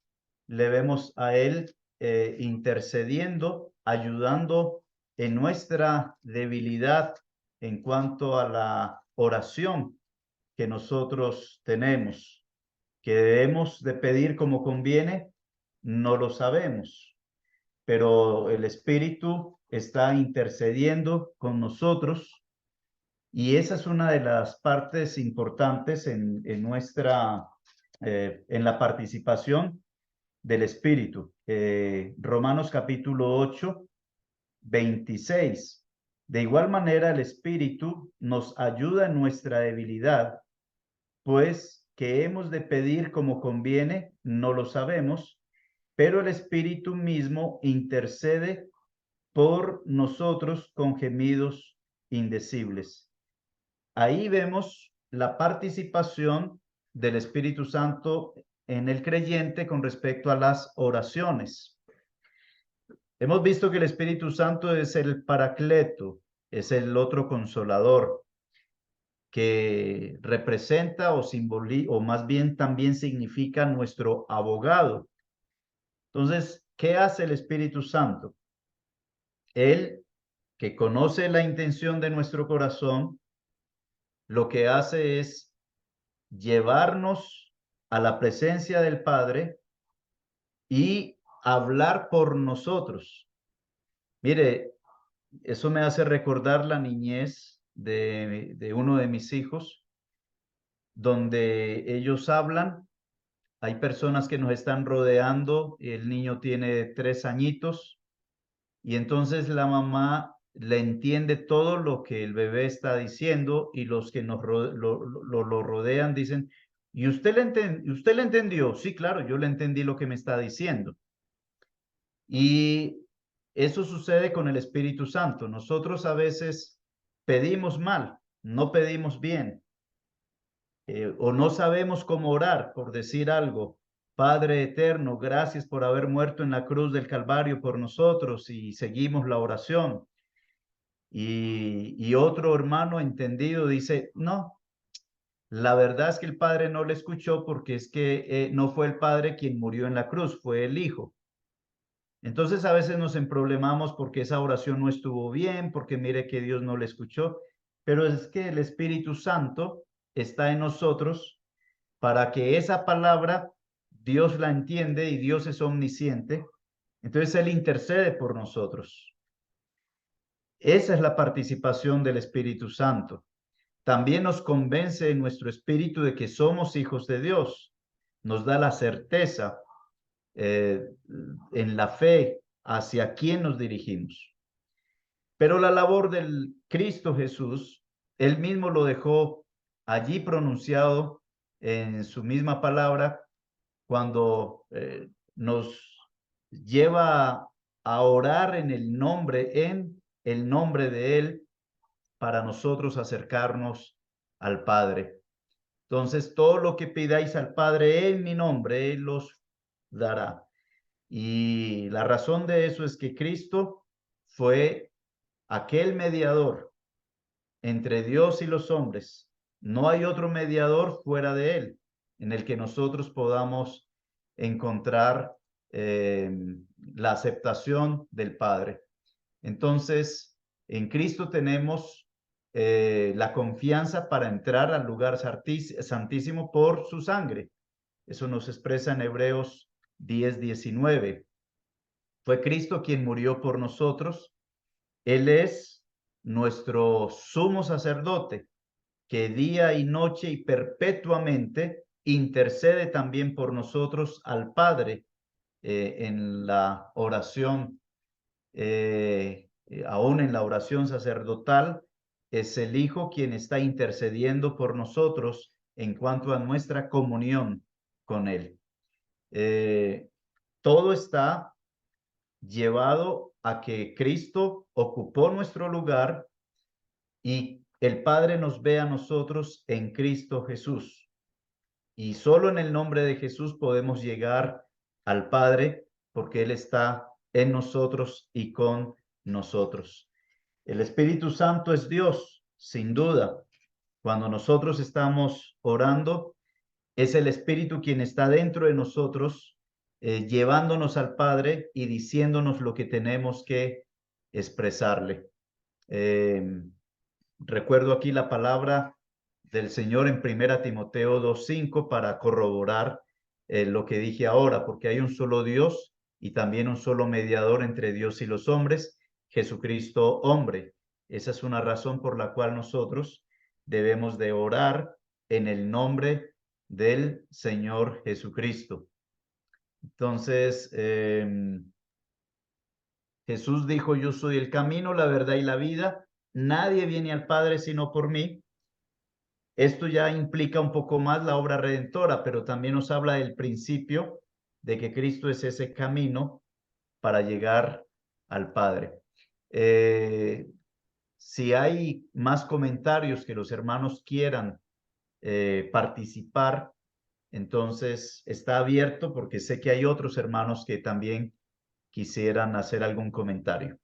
le vemos a él intercediendo, ayudando en nuestra debilidad en cuanto a la oración que nosotros tenemos, que debemos de pedir como conviene, no lo sabemos, pero el Espíritu está intercediendo con nosotros, y esa es una de las partes importantes en nuestra, en la participación del Espíritu. Romanos capítulo 8, 26. De igual manera, el Espíritu nos ayuda en nuestra debilidad, pues que hemos de pedir como conviene, no lo sabemos, pero el Espíritu mismo intercede por nosotros con gemidos indecibles. Ahí vemos la participación del Espíritu Santo en el creyente con respecto a las oraciones. Hemos visto que el Espíritu Santo es el Paracleto, es el otro consolador, que representa o simboliza, o más bien también significa nuestro abogado. Entonces, ¿qué hace el Espíritu Santo? Él, que conoce la intención de nuestro corazón, lo que hace es llevarnos a la presencia del Padre y hablar por nosotros. Mire, eso me hace recordar la niñez de uno de mis hijos, donde ellos hablan. Hay personas que nos están rodeando, el niño tiene 3 añitos, y entonces la mamá le entiende todo lo que el bebé está diciendo, y los que lo rodean dicen, ¿y usted le entendió? Sí, claro, yo le entendí lo que me está diciendo. Y eso sucede con el Espíritu Santo. Nosotros a veces pedimos mal, no pedimos bien, o no sabemos cómo orar, por decir algo. Padre eterno, gracias por haber muerto en la cruz del Calvario por nosotros, y seguimos la oración. Y otro hermano entendido dice, no, la verdad es que el Padre no le escuchó, porque es que no fue el Padre quien murió en la cruz, fue el Hijo. Entonces a veces nos emproblemamos porque esa oración no estuvo bien, porque mire que Dios no le escuchó, pero es que el Espíritu Santo está en nosotros para que esa palabra Dios la entiende, y Dios es omnisciente, entonces Él intercede por nosotros. Esa es la participación del Espíritu Santo. También nos convence en nuestro espíritu de que somos hijos de Dios, nos da la certeza en la fe hacia quién nos dirigimos. Pero la labor del Cristo Jesús, Él mismo lo dejó allí pronunciado en su misma palabra, cuando nos lleva a orar en el nombre de Él, para nosotros acercarnos al Padre. Entonces, todo lo que pidáis al Padre en mi nombre, Él los dará. Y la razón de eso es que Cristo fue aquel mediador entre Dios y los hombres. No hay otro mediador fuera de Él, en el que nosotros podamos encontrar la aceptación del Padre. Entonces, en Cristo tenemos la confianza para entrar al lugar santísimo por su sangre. Eso nos expresa en Hebreos 10:19. Fue Cristo quien murió por nosotros. Él es nuestro sumo sacerdote, que día y noche y perpetuamente intercede también por nosotros al Padre en la oración, aún en la oración sacerdotal. Es el Hijo quien está intercediendo por nosotros en cuanto a nuestra comunión con Él. Todo está llevado a que Cristo ocupó nuestro lugar, y el Padre nos ve a nosotros en Cristo Jesús. Y solo en el nombre de Jesús podemos llegar al Padre, porque Él está en nosotros y con nosotros. El Espíritu Santo es Dios, sin duda. Cuando nosotros estamos orando, es el Espíritu quien está dentro de nosotros, llevándonos al Padre y diciéndonos lo que tenemos que expresarle. Recuerdo aquí la palabra del Señor en 1 Timoteo 2:5 para corroborar lo que dije ahora, porque hay un solo Dios y también un solo mediador entre Dios y los hombres, Jesucristo hombre. Esa es una razón por la cual nosotros debemos de orar en el nombre del Señor Jesucristo. Entonces, Jesús dijo, yo soy el camino, la verdad y la vida. Nadie viene al Padre sino por mí. Esto ya implica un poco más la obra redentora, pero también nos habla del principio de que Cristo es ese camino para llegar al Padre. Si hay más comentarios que los hermanos quieran participar, entonces está abierto porque sé que hay otros hermanos que también quisieran hacer algún comentario.